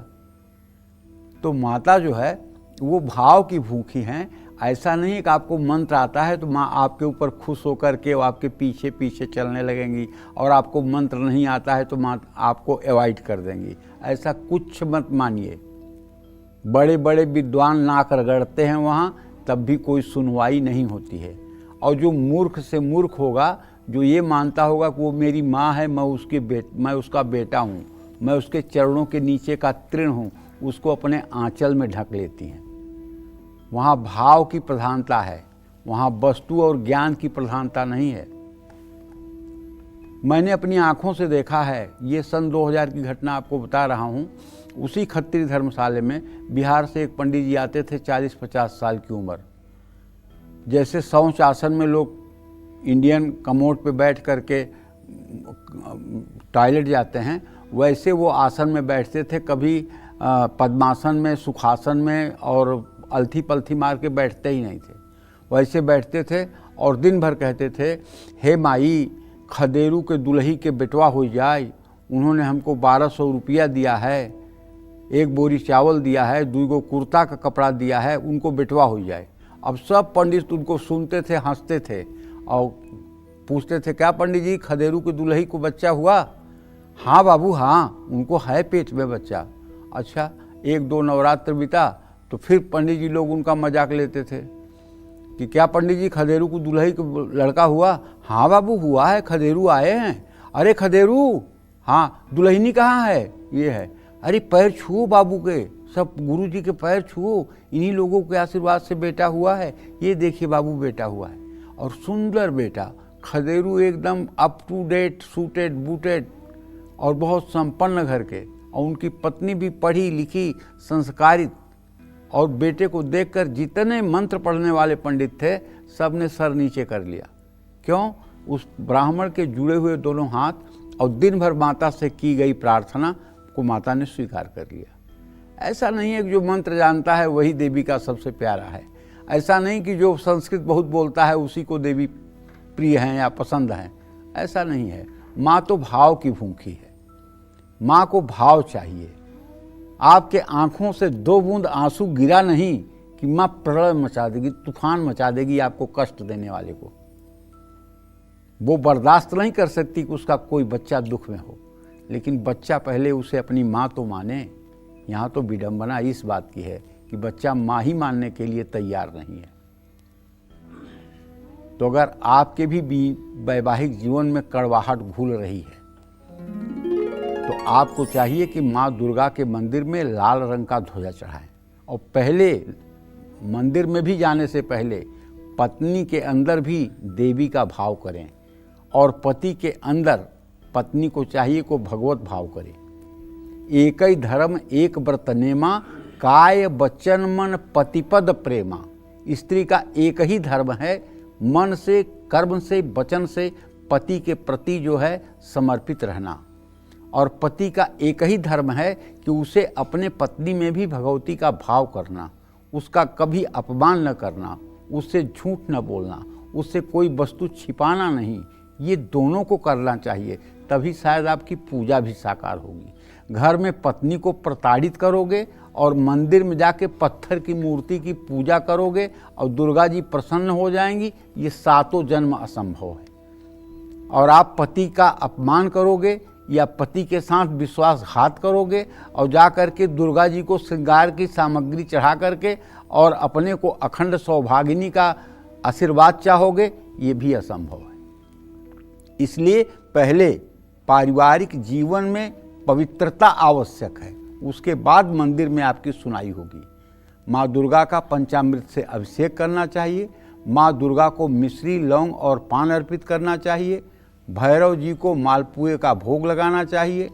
तो माता जो है वो भाव की भूखी हैं। ऐसा नहीं कि आपको मंत्र आता है तो माँ आपके ऊपर खुश होकर के वो आपके पीछे पीछे चलने लगेंगी और आपको मंत्र नहीं आता है तो माँ आपको अवॉइड कर देंगी, ऐसा कुछ मत मानिए। बड़े बड़े विद्वान नाक रगड़ते हैं वहाँ, तब भी कोई सुनवाई नहीं होती है। और जो मूर्ख से मूर्ख होगा, जो ये मानता होगा कि वो मेरी माँ है, मैं उसका बेटा हूँ, मैं उसके चरणों के नीचे का तृण हूँ, उसको अपने आंचल में ढक लेती हैं। वहाँ भाव की प्रधानता है, वहाँ वस्तु और ज्ञान की प्रधानता नहीं है। मैंने अपनी आँखों से देखा है, ये सन 2000 की घटना आपको बता रहा हूँ। उसी खत्री धर्मशाले में बिहार से एक पंडित जी आते थे, 40-50 साल की उम्र। जैसे शौच आसन में लोग इंडियन कमोड पे बैठ करके टॉयलेट जाते हैं, वैसे वो आसन में बैठते थे, कभी पद्मासन में, सुखासन में और अलथी पलथी मार के बैठते ही नहीं थे। वैसे बैठते थे और दिन भर कहते थे हे माई खदेरू के दुल्ही के बेटवा हो जाए, उन्होंने हमको 1200 रुपया दिया है, 1 बोरी चावल दिया है, 2 कुर्ता का कपड़ा दिया है, उनको बेटवा हो जाए। अब सब पंडित उनको सुनते थे, हंसते थे और पूछते थे क्या पंडित जी खदेरू के दुल्ही को बच्चा हुआ? हाँ बाबू हाँ, उनको है पेट में बच्चा। अच्छा 1-2 नवरात्र बीता तो फिर पंडित जी लोग उनका मजाक लेते थे कि क्या पंडित जी खदेरू को दुल्ही को लड़का हुआ? हाँ बाबू हुआ है, खदेरू आए हैं। अरे खदेरू, हाँ दुल्हनी कहाँ है? ये है। अरे पैर छुओ बाबू के, सब गुरु जी के पैर छुओ, इन्हीं लोगों के आशीर्वाद से बेटा हुआ है, ये देखिए बाबू बेटा हुआ है। और सुंदर बेटा, खदेरू एकदम up to date, suited booted और बहुत संपन्न घर के, और उनकी पत्नी भी पढ़ी लिखी संस्कारित। और बेटे को देखकर जितने मंत्र पढ़ने वाले पंडित थे सब ने सर नीचे कर लिया। क्यों? उस ब्राह्मण के जुड़े हुए दोनों हाथ और दिन भर माता से की गई प्रार्थना को माता ने स्वीकार कर लिया। ऐसा नहीं है कि जो मंत्र जानता है वही देवी का सबसे प्यारा है, ऐसा नहीं कि जो संस्कृत बहुत बोलता है उसी को देवी प्रिय हैं या पसंद हैं, ऐसा नहीं है। माँ तो भाव की भूखी है, माँ को भाव चाहिए। आपके आंखों से 2 बूंद आंसू गिरा नहीं कि माँ प्रलय मचा देगी, तूफान मचा देगी आपको कष्ट देने वाले को। वो बर्दाश्त नहीं कर सकती कि उसका कोई बच्चा दुख में हो, लेकिन बच्चा पहले उसे अपनी माँ तो माने। यहाँ तो विडंबना इस बात की है कि बच्चा माँ ही मानने के लिए तैयार नहीं है। तो अगर आपके भी वैवाहिक जीवन में कड़वाहट घुल रही है तो आपको चाहिए कि माँ दुर्गा के मंदिर में लाल रंग का ध्वजा चढ़ाएं, और पहले मंदिर में भी जाने से पहले पत्नी के अंदर भी देवी का भाव करें, और पति के अंदर पत्नी को चाहिए को भगवत भाव करे। एक ही धर्म एक व्रत नेमा, काय वचन मन पतिपद प्रेमा। स्त्री का एक ही धर्म है, मन से, कर्म से, वचन से पति के प्रति जो है समर्पित रहना। और पति का एक ही धर्म है कि उसे अपने पत्नी में भी भगवती का भाव करना, उसका कभी अपमान न करना, उससे झूठ न बोलना, उससे कोई वस्तु छिपाना नहीं। ये दोनों को करना चाहिए, तभी शायद आपकी पूजा भी साकार होगी। घर में पत्नी को प्रताड़ित करोगे और मंदिर में जाके पत्थर की मूर्ति की पूजा करोगे और दुर्गा जी प्रसन्न हो जाएंगी, ये 7 जन्म असंभव है। और आप पति का अपमान करोगे या पति के साथ विश्वासघात करोगे और जा करके दुर्गा जी को श्रृंगार की सामग्री चढ़ा करके और अपने को अखंड सौभागिनी का आशीर्वाद चाहोगे, ये भी असंभव है। इसलिए पहले पारिवारिक जीवन में पवित्रता आवश्यक है, उसके बाद मंदिर में आपकी सुनाई होगी। माँ दुर्गा का पंचामृत से अभिषेक करना चाहिए, माँ दुर्गा को मिश्री, लौंग और पान अर्पित करना चाहिए, भैरव जी को मालपुए का भोग लगाना चाहिए।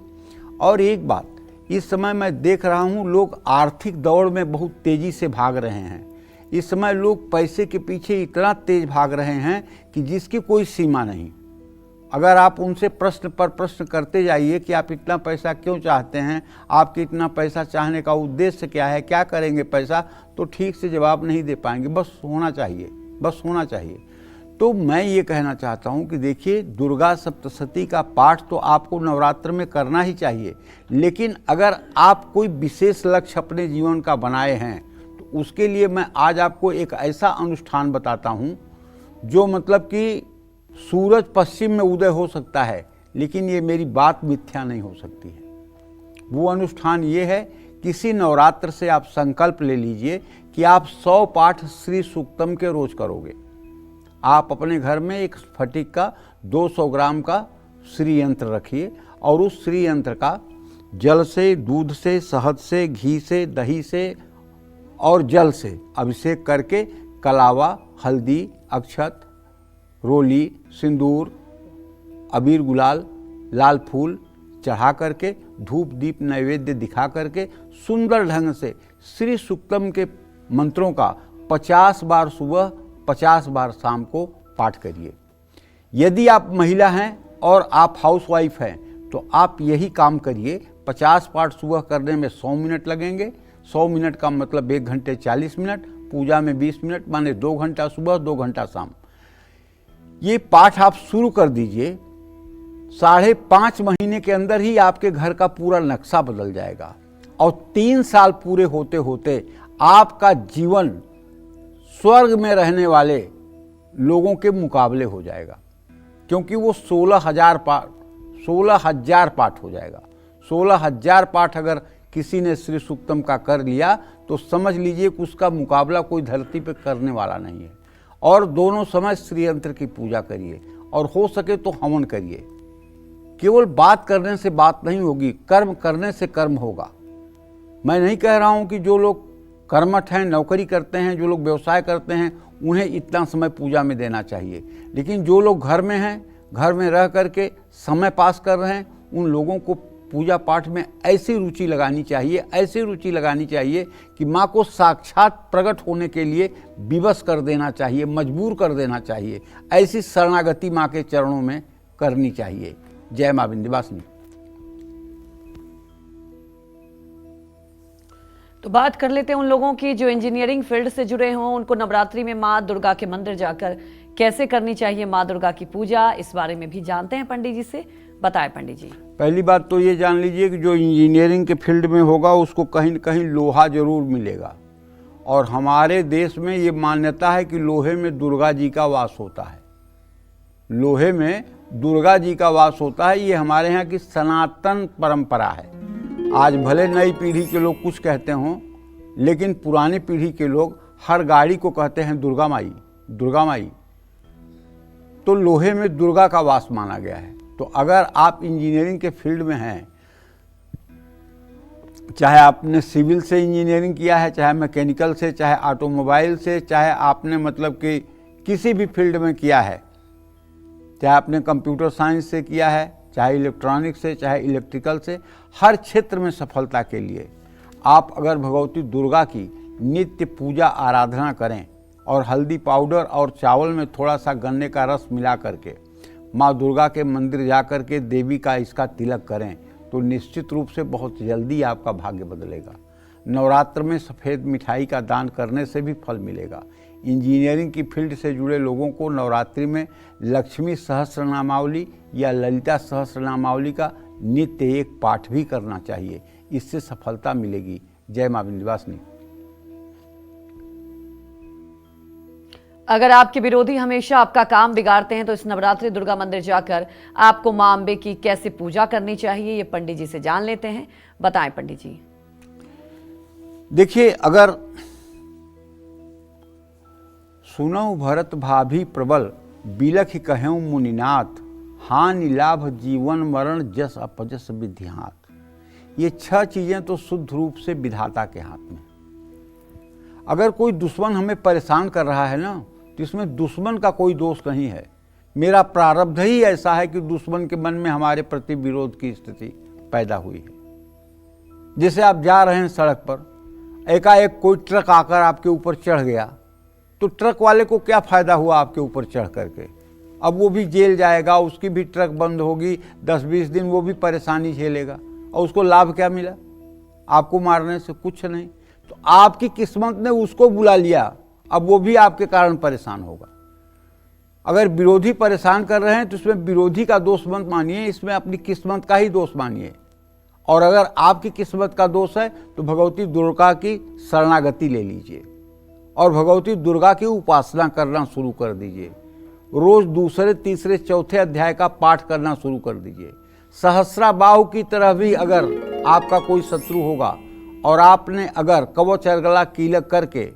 और एक बात, इस समय मैं देख रहा हूँ लोग आर्थिक दौड़ में बहुत तेज़ी से भाग रहे हैं। इस समय लोग पैसे के पीछे इतना तेज भाग रहे हैं कि जिसकी कोई सीमा नहीं। अगर आप उनसे प्रश्न पर प्रश्न करते जाइए कि आप इतना पैसा क्यों चाहते हैं, आपके इतना पैसा चाहने का उद्देश्य क्या है, क्या करेंगे पैसा, तो ठीक से जवाब नहीं दे पाएंगे। बस होना चाहिए, बस होना चाहिए। तो मैं ये कहना चाहता हूँ कि देखिए, दुर्गा सप्तशती का पाठ तो आपको नवरात्र में करना ही चाहिए, लेकिन अगर आप कोई विशेष लक्ष्य अपने जीवन का बनाए हैं तो उसके लिए मैं आज आपको एक ऐसा अनुष्ठान बताता हूँ जो मतलब कि सूरज पश्चिम में उदय हो सकता है, लेकिन ये मेरी बात मिथ्या नहीं हो सकती है। वो अनुष्ठान ये है, किसी नवरात्र से आप संकल्प ले लीजिए कि आप 100 पाठ श्री सूक्तम के रोज करोगे। आप अपने घर में एक स्फटिक का 200 ग्राम का श्री यंत्र रखिए और उस श्री यंत्र का जल से, दूध से, शहद से, घी से, दही से और जल से अभिषेक करके कलावा, हल्दी, अक्षत, रोली, सिंदूर, अबीर गुलाल, लाल फूल चढ़ा करके, धूप दीप नैवेद्य दिखा करके सुंदर ढंग से श्री सूक्तम के मंत्रों का 50 बार सुबह, 50 बार शाम को पाठ करिए। यदि आप महिला हैं और आप हाउसवाइफ हैं तो आप यही काम करिए। 50 पाठ सुबह करने में 100 मिनट लगेंगे। 100 मिनट का मतलब 1 घंटे 40 मिनट, पूजा में 20 मिनट, माने 2 घंटा सुबह, 2 घंटा शाम। ये पाठ आप शुरू कर दीजिए। 5.5 महीने के अंदर ही आपके घर का पूरा नक्शा बदल जाएगा और 3 साल पूरे होते होते आपका जीवन स्वर्ग में रहने वाले लोगों के मुकाबले हो जाएगा, क्योंकि वो 16,000 पाठ हो जाएगा। 16,000 पाठ अगर किसी ने श्री सूक्तम का कर लिया तो समझ लीजिए कि उसका मुकाबला कोई धरती पे करने वाला नहीं है। और दोनों समय श्री यंत्र की पूजा करिए और हो सके तो हवन करिए। केवल बात करने से बात नहीं होगी, कर्म करने से कर्म होगा। मैं नहीं कह रहा हूं कि जो लोग कर्मठ हैं, नौकरी करते हैं, जो लोग व्यवसाय करते हैं, उन्हें इतना समय पूजा में देना चाहिए, लेकिन जो लोग घर में हैं, घर में रह करके समय पास कर रहे हैं, उन लोगों को पूजा पाठ में ऐसी रुचि लगानी चाहिए, ऐसी रुचि लगानी चाहिए कि माँ को साक्षात प्रकट होने के लिए विवश कर देना चाहिए, मजबूर कर देना चाहिए। ऐसी शरणागति माँ के चरणों में करनी चाहिए। जय माँ विंध्यवासिनी। तो बात कर लेते हैं उन लोगों की जो इंजीनियरिंग फील्ड से जुड़े हों, उनको नवरात्रि में माँ दुर्गा के मंदिर जाकर कैसे करनी चाहिए माँ दुर्गा की पूजा, इस बारे में भी जानते हैं पंडित जी से। बताएं पंडित जी। पहली बात तो ये जान लीजिए कि जो इंजीनियरिंग के फील्ड में होगा उसको कहीं न कहीं लोहा जरूर मिलेगा, और हमारे देश में ये मान्यता है कि लोहे में दुर्गा जी का वास होता है। लोहे में दुर्गा जी का वास होता है, ये हमारे यहाँ की सनातन परंपरा है। आज भले नई पीढ़ी के लोग कुछ कहते हों, लेकिन पुरानी पीढ़ी के लोग हर गाड़ी को कहते हैं दुर्गा माई, दुर्गा माई। तो लोहे में दुर्गा का वास माना गया है। तो अगर आप इंजीनियरिंग के फील्ड में हैं, चाहे आपने सिविल से इंजीनियरिंग किया है, चाहे मैकेनिकल से, चाहे ऑटोमोबाइल से, चाहे आपने मतलब कि किसी भी फील्ड में किया है, चाहे आपने कंप्यूटर साइंस से किया है, चाहे इलेक्ट्रॉनिक्स से, चाहे इलेक्ट्रिकल से, हर क्षेत्र में सफलता के लिए आप अगर भगवती दुर्गा की नित्य पूजा आराधना करें और हल्दी पाउडर और चावल में थोड़ा सा गन्ने का रस मिला करके माँ दुर्गा के मंदिर जा कर के देवी का इसका तिलक करें, तो निश्चित रूप से बहुत जल्दी आपका भाग्य बदलेगा। नवरात्र में सफ़ेद मिठाई का दान करने से भी फल मिलेगा। इंजीनियरिंग की फील्ड से जुड़े लोगों को नवरात्रि में लक्ष्मी सहस्रनामावली या ललिता सहस्रनामावली का नित्य एक पाठ भी करना चाहिए, इससे सफलता मिलेगी। जय माँ विंध्यवासिनी। अगर आपके विरोधी हमेशा आपका काम बिगाड़ते हैं तो इस नवरात्रि दुर्गा मंदिर जाकर आपको मां अम्बे की कैसे पूजा करनी चाहिए, ये पंडित जी से जान लेते हैं। बताएं पंडित जी। देखिए, अगर सुनऊ भरत भाभी प्रबल बिलख कहूँ मुनिनाथ, हानि लाभ जीवन मरण जस अपजस विधिहात। ये 6 चीजें तो शुद्ध रूप से विधाता के हाथ में। अगर कोई दुश्मन हमें परेशान कर रहा है ना, तो इसमें दुश्मन का कोई दोष नहीं है। मेरा प्रारब्ध ही ऐसा है कि दुश्मन के मन में हमारे प्रति विरोध की स्थिति पैदा हुई है। जैसे आप जा रहे हैं सड़क पर, एकाएक कोई ट्रक आकर आपके ऊपर चढ़ गया, तो ट्रक वाले को क्या फायदा हुआ आपके ऊपर चढ़ करके? अब वो भी जेल जाएगा, उसकी भी ट्रक बंद होगी, 10-20 दिन वो भी परेशानी झेलेगा, और उसको लाभ क्या मिला? आपको मारने से कुछ नहीं। तो आपकी किस्मत ने उसको बुला लिया, अब वो भी आपके कारण परेशान होगा। अगर विरोधी परेशान कर रहे हैं तो इसमें विरोधी का दोष मत मानिए, इसमें अपनी किस्मत का ही दोष मानिए। और अगर आपकी किस्मत का दोष है तो भगवती दुर्गा की शरणागति ले लीजिए और भगवती दुर्गा की उपासना करना शुरू कर दीजिए। रोज दूसरे, तीसरे, चौथे अध्याय का पाठ करना शुरू कर दीजिए। सहस्राबाहु की तरह भी अगर आपका कोई शत्रु होगा और आपने अगर कवच अर्गला कीलक करके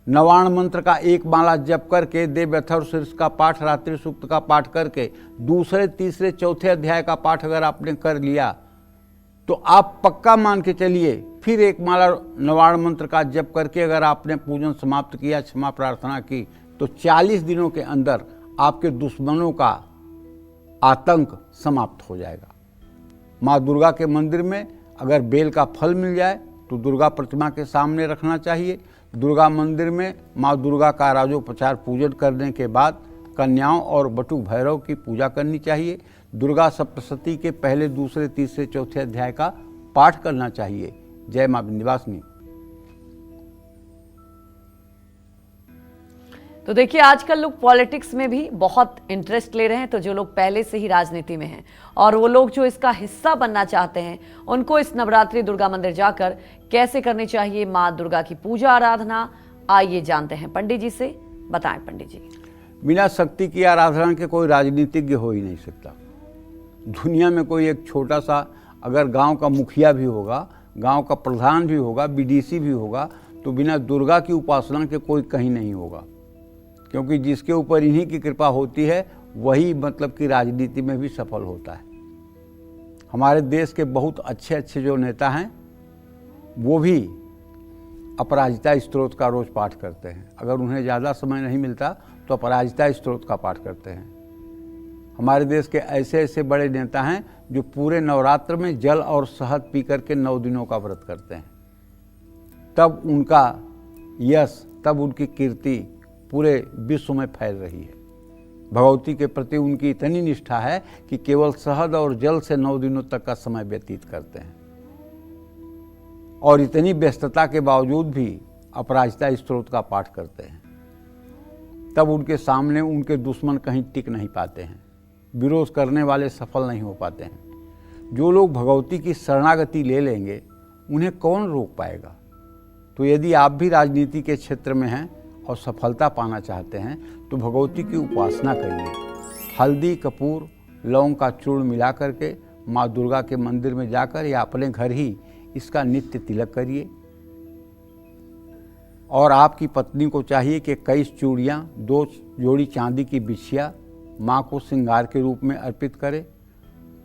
नवाण मंत्र का एक माला जप करके, देव अथर्व शीर्ष का पाठ, रात्रि सूक्त का पाठ करके, दूसरे, तीसरे, चौथे अध्याय का पाठ अगर आपने कर लिया, तो आप पक्का मान के चलिए, फिर एक माला नवाण मंत्र का जप करके अगर आपने पूजन समाप्त किया, क्षमा प्रार्थना की, तो 40 दिनों के अंदर आपके दुश्मनों का आतंक समाप्त हो जाएगा। माँ दुर्गा के मंदिर में अगर बेल का फल मिल जाए तो दुर्गा प्रतिमा के सामने रखना चाहिए। दुर्गा मंदिर में माँ दुर्गा का राजोपचार पूजन करने के बाद कन्याओं और बटुक भैरव की पूजा करनी चाहिए। दुर्गा सप्तशती के पहले, दूसरे, तीसरे, चौथे अध्याय का पाठ करना चाहिए। जय माँ विंध्यवासिनी। तो देखिए, आजकल लोग पॉलिटिक्स में भी बहुत इंटरेस्ट ले रहे हैं। तो जो लोग पहले से ही राजनीति में हैं और वो लोग जो इसका हिस्सा बनना चाहते हैं, उनको इस नवरात्रि दुर्गा मंदिर जाकर कैसे करनी चाहिए माँ दुर्गा की पूजा आराधना, आइए जानते हैं पंडित जी से। बताएं पंडित जी। बिना शक्ति की आराधना के कोई राजनीतिज्ञ हो ही नहीं सकता। दुनिया में कोई एक छोटा सा अगर गांव का मुखिया भी होगा, गांव का प्रधान भी होगा, बीडीसी भी होगा, तो बिना दुर्गा की उपासना के कोई कहीं नहीं होगा। क्योंकि जिसके ऊपर इन्हीं की कृपा होती है वही मतलब कि राजनीति में भी सफल होता है। हमारे देश के बहुत अच्छे अच्छे जो नेता हैं वो भी अपराजिता स्तोत्र का रोज पाठ करते हैं। अगर उन्हें ज़्यादा समय नहीं मिलता तो अपराजिता स्तोत्र का पाठ करते हैं। हमारे देश के ऐसे ऐसे बड़े नेता हैं जो पूरे नवरात्र में जल और शहद पी करके 9 दिनों का व्रत करते हैं। तब उनका यश, तब उनकी कीर्ति पूरे विश्व में फैल रही है। भगवती के प्रति उनकी इतनी निष्ठा है कि केवल शहद और जल से 9 दिनों तक का समय व्यतीत करते हैं और इतनी व्यस्तता के बावजूद भी अपराजिता स्तोत्र का पाठ करते हैं। तब उनके सामने उनके दुश्मन कहीं टिक नहीं पाते हैं, विरोध करने वाले सफल नहीं हो पाते हैं। जो लोग भगवती की शरणागति ले लेंगे उन्हें कौन रोक पाएगा। तो यदि आप भी राजनीति के क्षेत्र में हैं और सफलता पाना चाहते हैं तो भगवती की उपासना करिए। हल्दी, कपूर, लौंग का चूर्ण मिला करके माँ दुर्गा के मंदिर में जाकर या अपने घर ही इसका नित्य तिलक करिए। और आपकी पत्नी को चाहिए कि 21 चूड़ियाँ, 2 जोड़ी चांदी की बिछिया माँ को श्रृंगार के रूप में अर्पित करें।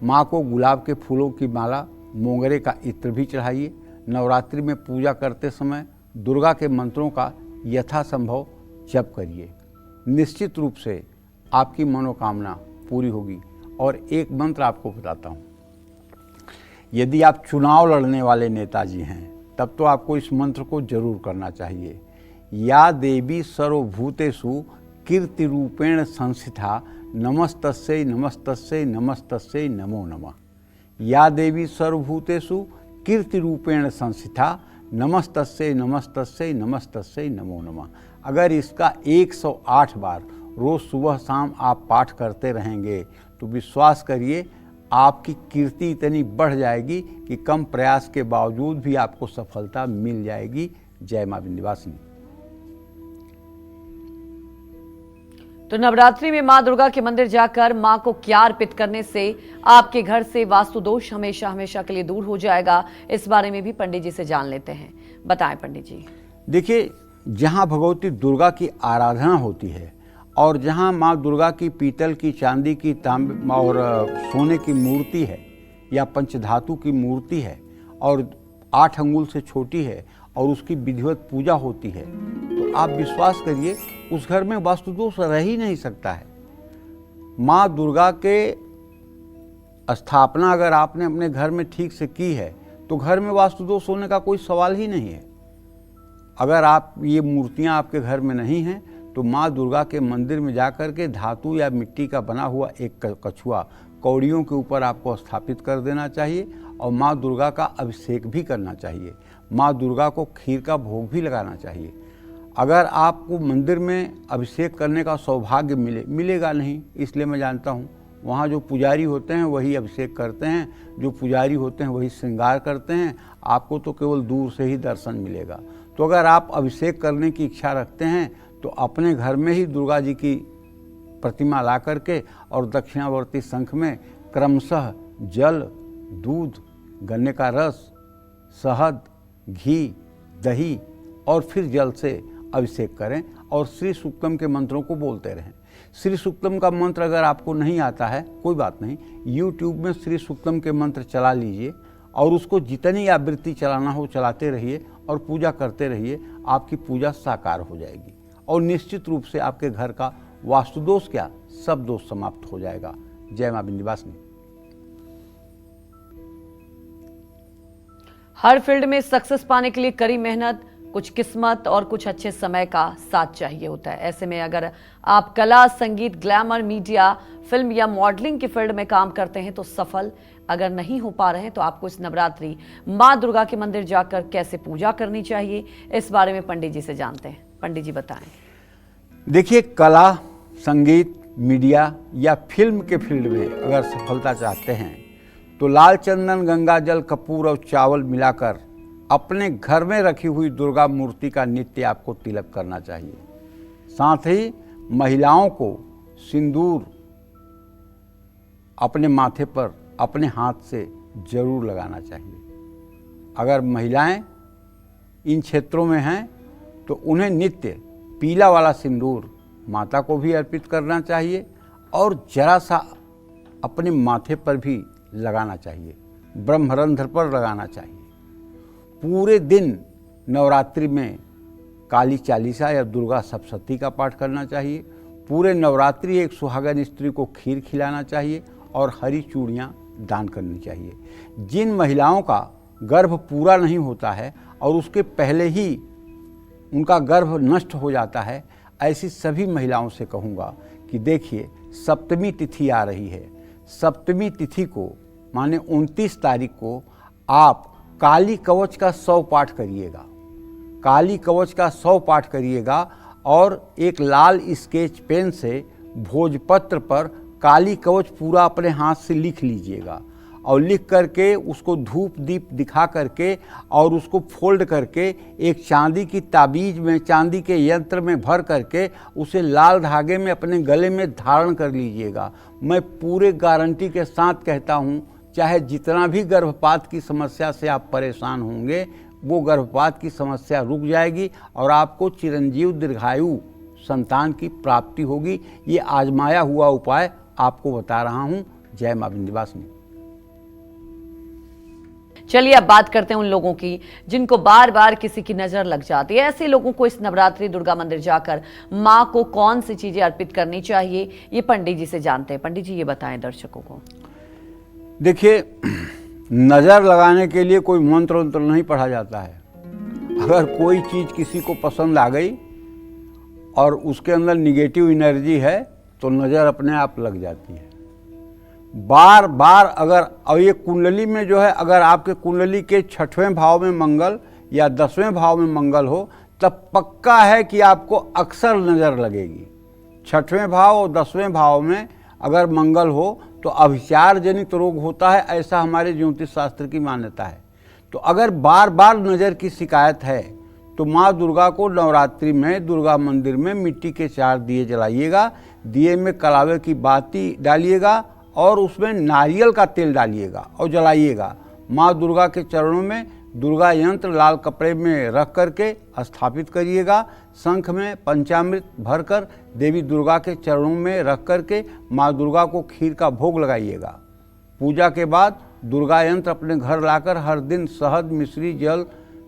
माँ को गुलाब के फूलों की माला, मोगरे का इत्र भी चढ़ाइए। नवरात्रि में पूजा करते समय दुर्गा के मंत्रों का यथासंभव जप करिए। निश्चित रूप से आपकी मनोकामना पूरी होगी। और एक मंत्र आपको बताता हूँ, यदि आप चुनाव लड़ने वाले नेताजी हैं तब तो आपको इस मंत्र को जरूर करना चाहिए। या देवी सर्वभूतेषु कीर्ति रूपेण संस्थिता नमस्तस्यै नमस्तस्यै नमस्तस्यै नमो नमः। या देवी सर्वभूतेषु कीर्ति रूपेण संस्थिता नमस्तस्यै नमस्तस्यै नमस्तस्यै नमो नमः। अगर इसका 108 बार रोज सुबह शाम आप पाठ करते रहेंगे तो विश्वास करिए आपकी कीर्ति इतनी बढ़ जाएगी कि कम प्रयास के बावजूद भी आपको सफलता मिल जाएगी। जय मां विंध्यवासिनी। तो नवरात्रि में मां दुर्गा के मंदिर जाकर मां को क्या अर्पित करने से आपके घर से वास्तु दोष हमेशा हमेशा के लिए दूर हो जाएगा, इस बारे में भी पंडित जी से जान लेते हैं। बताएं पंडित जी। देखिए, जहां भगवती दुर्गा की आराधना होती है और जहां माँ दुर्गा की पीतल की, चांदी की, तांबे और सोने की मूर्ति है या पंचधातु की मूर्ति है और 8 अंगुल से छोटी है और उसकी विधिवत पूजा होती है, तो आप विश्वास करिए उस घर में वास्तु दोष रह ही नहीं सकता है। माँ दुर्गा के स्थापना अगर आपने अपने घर में ठीक से की है तो घर में वास्तु दोष होने का कोई सवाल ही नहीं है। अगर आप ये मूर्तियाँ आपके घर में नहीं हैं तो माँ दुर्गा के मंदिर में जाकर के धातु या मिट्टी का बना हुआ एक कछुआ कौड़ियों के ऊपर आपको स्थापित कर देना चाहिए और माँ दुर्गा का अभिषेक भी करना चाहिए। माँ दुर्गा को खीर का भोग भी लगाना चाहिए। अगर आपको मंदिर में अभिषेक करने का सौभाग्य मिलेगा नहीं, इसलिए मैं जानता हूँ वहाँ जो पुजारी होते हैं वही अभिषेक करते हैं, जो पुजारी होते हैं वही श्रृंगार करते हैं, आपको तो केवल दूर से ही दर्शन मिलेगा। तो अगर आप अभिषेक करने की इच्छा रखते हैं तो अपने घर में ही दुर्गा जी की प्रतिमा ला करके और दक्षिणावर्ती शंख में क्रमशः जल, दूध, गन्ने का रस, शहद, घी, दही और फिर जल से अभिषेक करें और श्री सूक्तम के मंत्रों को बोलते रहें। श्री सूक्तम का मंत्र अगर आपको नहीं आता है कोई बात नहीं, यूट्यूब में श्री सूक्तम के मंत्र चला लीजिए और उसको जितनी आवृत्ति चलाना हो चलाते रहिए और पूजा करते रहिए। आपकी पूजा साकार हो जाएगी और निश्चित रूप से आपके घर का वास्तु दोष क्या, सब दोष समाप्त हो जाएगा। जय मां विंध्यवासिनी। हर फील्ड में सक्सेस पाने के लिए कड़ी मेहनत, कुछ किस्मत और कुछ अच्छे समय का साथ चाहिए होता है। ऐसे में अगर आप कला, संगीत, ग्लैमर, मीडिया, फिल्म या मॉडलिंग की फील्ड में काम करते हैं तो सफल अगर नहीं हो पा रहे हैं तो आपको इस नवरात्रि मां दुर्गा के मंदिर जाकर कैसे पूजा करनी चाहिए, इस बारे में पंडित जी से जानते हैं। पंडित जी बताएं। देखिए, कला, संगीत, मीडिया या फिल्म के फील्ड में अगर सफलता चाहते हैं तो लाल चंदन, गंगा जल, कपूर और चावल मिलाकर अपने घर में रखी हुई दुर्गा मूर्ति का नित्य आपको तिलक करना चाहिए। साथ ही महिलाओं को सिंदूर अपने माथे पर अपने हाथ से जरूर लगाना चाहिए। अगर महिलाएं इन क्षेत्रों में हैं तो उन्हें नित्य पीला वाला सिंदूर माता को भी अर्पित करना चाहिए और जरा सा अपने माथे पर भी लगाना चाहिए, ब्रह्मरंध्र पर लगाना चाहिए। पूरे दिन नवरात्रि में काली चालीसा या दुर्गा सप्तशती का पाठ करना चाहिए। पूरे नवरात्रि एक सुहागन स्त्री को खीर खिलाना चाहिए और हरी चूड़ियाँ दान करनी चाहिए। जिन महिलाओं का गर्भ पूरा नहीं होता है और उसके पहले ही उनका गर्भ नष्ट हो जाता है, ऐसी सभी महिलाओं से कहूँगा कि देखिए, सप्तमी तिथि आ रही है। सप्तमी तिथि को माने 29 तारीख को आप काली कवच का 100 पाठ करिएगा। काली कवच का 100 पाठ करिएगा और एक लाल स्केच पेन से भोजपत्र पर काली कवच पूरा अपने हाथ से लिख लीजिएगा और लिख करके उसको धूप दीप दिखा करके और उसको फोल्ड करके एक चांदी की ताबीज में, चांदी के यंत्र में भर करके उसे लाल धागे में अपने गले में धारण कर लीजिएगा। मैं पूरे गारंटी के साथ कहता हूँ, चाहे जितना भी गर्भपात की समस्या से आप परेशान होंगे, वो गर्भपात की समस्या रुक जाएगी और आपको चिरंजीव दीर्घायु संतान की प्राप्ति होगी। ये आजमाया हुआ उपाय आपको बता रहा हूँ। जय मां विंध्यवासिनी। चलिए अब बात करते हैं उन लोगों की जिनको बार बार किसी की नजर लग जाती है। ऐसे लोगों को इस नवरात्रि दुर्गा मंदिर जाकर मां को कौन सी चीजें अर्पित करनी चाहिए, ये पंडित जी से जानते हैं। पंडित जी ये बताएं दर्शकों को। देखिए, नज़र लगाने के लिए कोई मंत्र वंत्र नहीं पढ़ा जाता है। अगर कोई चीज़ किसी को पसंद आ गई और उसके अंदर निगेटिव एनर्जी है तो नज़र अपने आप लग जाती है। बार बार अगर, और ये कुंडली में जो है, अगर आपके कुंडली के 6वें भाव में मंगल या 10वें भाव में मंगल हो, तब पक्का है कि आपको अक्सर नज़र लगेगी। 6वें भाव और 10वें भाव में अगर मंगल हो तो अभिचार जनित रोग होता है, ऐसा हमारे ज्योतिष शास्त्र की मान्यता है। तो अगर बार बार नज़र की शिकायत है तो माँ दुर्गा को नवरात्रि में दुर्गा मंदिर में मिट्टी के 4 दिए जलाइएगा। दिए में कलावे की बाती डालिएगा और उसमें नारियल का तेल डालिएगा और जलाइएगा। माँ दुर्गा के चरणों में दुर्गा यंत्र लाल कपड़े में रख करके स्थापित करिएगा। शंख में पंचामृत भरकर देवी दुर्गा के चरणों में रख करके माँ दुर्गा को खीर का भोग लगाइएगा। पूजा के बाद दुर्गा यंत्र अपने घर लाकर हर दिन शहद मिश्री जल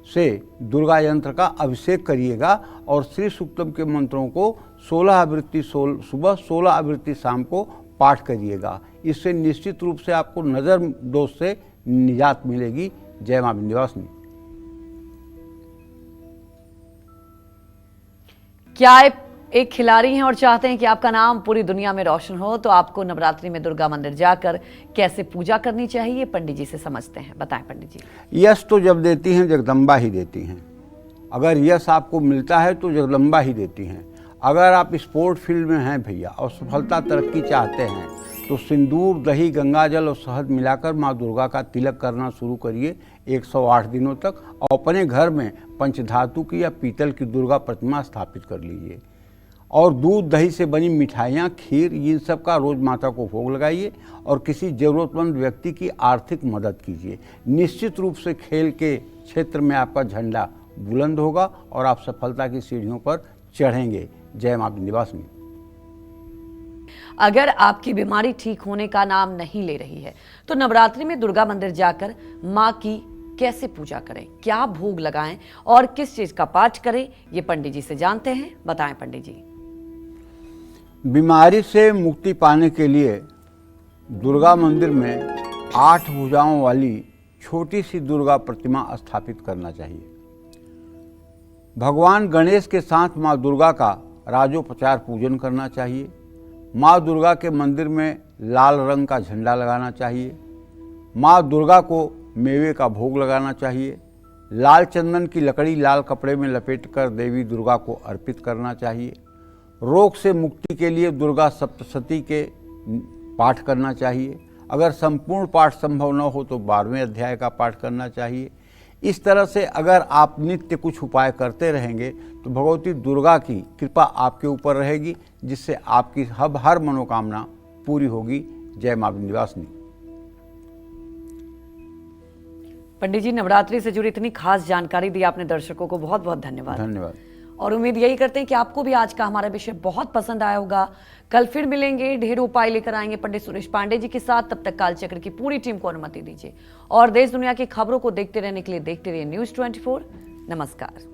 से दुर्गा यंत्र का अभिषेक करिएगा और श्री सूक्तम के मंत्रों को 16 आवृत्ति सुबह 16 आवृत्ति शाम को पाठ करिएगा। इससे निश्चित रूप से आपको नज़र दोष से निजात मिलेगी। जय मां विंध्यवासिनी। क्या आप एक खिलाड़ी हैं और चाहते हैं कि आपका नाम पूरी दुनिया में रोशन हो, तो आपको नवरात्रि में दुर्गा मंदिर जाकर कैसे पूजा करनी चाहिए पंडित जी से समझते हैं। बताएं पंडित जी। यश तो जब देती हैं जगदम्बा ही देती हैं। अगर यश आपको मिलता है तो जगदम्बा ही देती हैं। अगर आप स्पोर्ट फील्ड में हैं भैया और सफलता तरक्की चाहते हैं तो सिंदूर, दही, गंगाजल और शहद मिलाकर माँ दुर्गा का तिलक करना शुरू करिए 108 दिनों तक और अपने घर में पंचधातु की या पीतल की दुर्गा प्रतिमा स्थापित कर लीजिए और दूध दही से बनी मिठाइयाँ, खीर, इन सब का रोज़ माता को भोग लगाइए और किसी ज़रूरतमंद व्यक्ति की आर्थिक मदद कीजिए। निश्चित रूप से खेल के क्षेत्र में आपका झंडा बुलंद होगा और आप सफलता की सीढ़ियों पर चढ़ेंगे। जय मां विंध्यवासिनी। अगर आपकी बीमारी ठीक होने का नाम नहीं ले रही है तो नवरात्रि में दुर्गा मंदिर जाकर मां की कैसे पूजा करें, क्या भोग लगाएं और किस चीज का पाठ करें, ये पंडित जी से जानते हैं। बताएं पंडित जी। बीमारी से मुक्ति पाने के लिए दुर्गा मंदिर में 8 भुजाओं वाली छोटी सी दुर्गा प्रतिमा स्थापित करना चाहिए। भगवान गणेश के साथ माँ दुर्गा का राजोपचार पूजन करना चाहिए। माँ दुर्गा के मंदिर में लाल रंग का झंडा लगाना चाहिए। माँ दुर्गा को मेवे का भोग लगाना चाहिए। लाल चंदन की लकड़ी लाल कपड़े में लपेटकर देवी दुर्गा को अर्पित करना चाहिए। रोग से मुक्ति के लिए दुर्गा सप्तशती के पाठ करना चाहिए। अगर संपूर्ण पाठ संभव न हो तो 12वें अध्याय का पाठ करना चाहिए। इस तरह से अगर आप नित्य कुछ उपाय करते रहेंगे तो भगवती दुर्गा की कृपा आपके ऊपर रहेगी, जिससे आपकी हर मनोकामना पूरी होगी। जय मां विंध्यवासिनी। पंडित जी, नवरात्रि से जुड़ी इतनी खास जानकारी दी आपने दर्शकों को, बहुत बहुत धन्यवाद। धन्यवाद। और उम्मीद यही करते हैं कि आपको भी आज का हमारा विषय बहुत पसंद आया होगा। कल फिर मिलेंगे, ढेर उपाय लेकर आएंगे पंडित सुरेश पांडे जी के साथ। तब तक कालचक्र की पूरी टीम को अनुमति दीजिए और देश दुनिया की खबरों को देखते रहने के लिए देखते रहिए News 24। नमस्कार।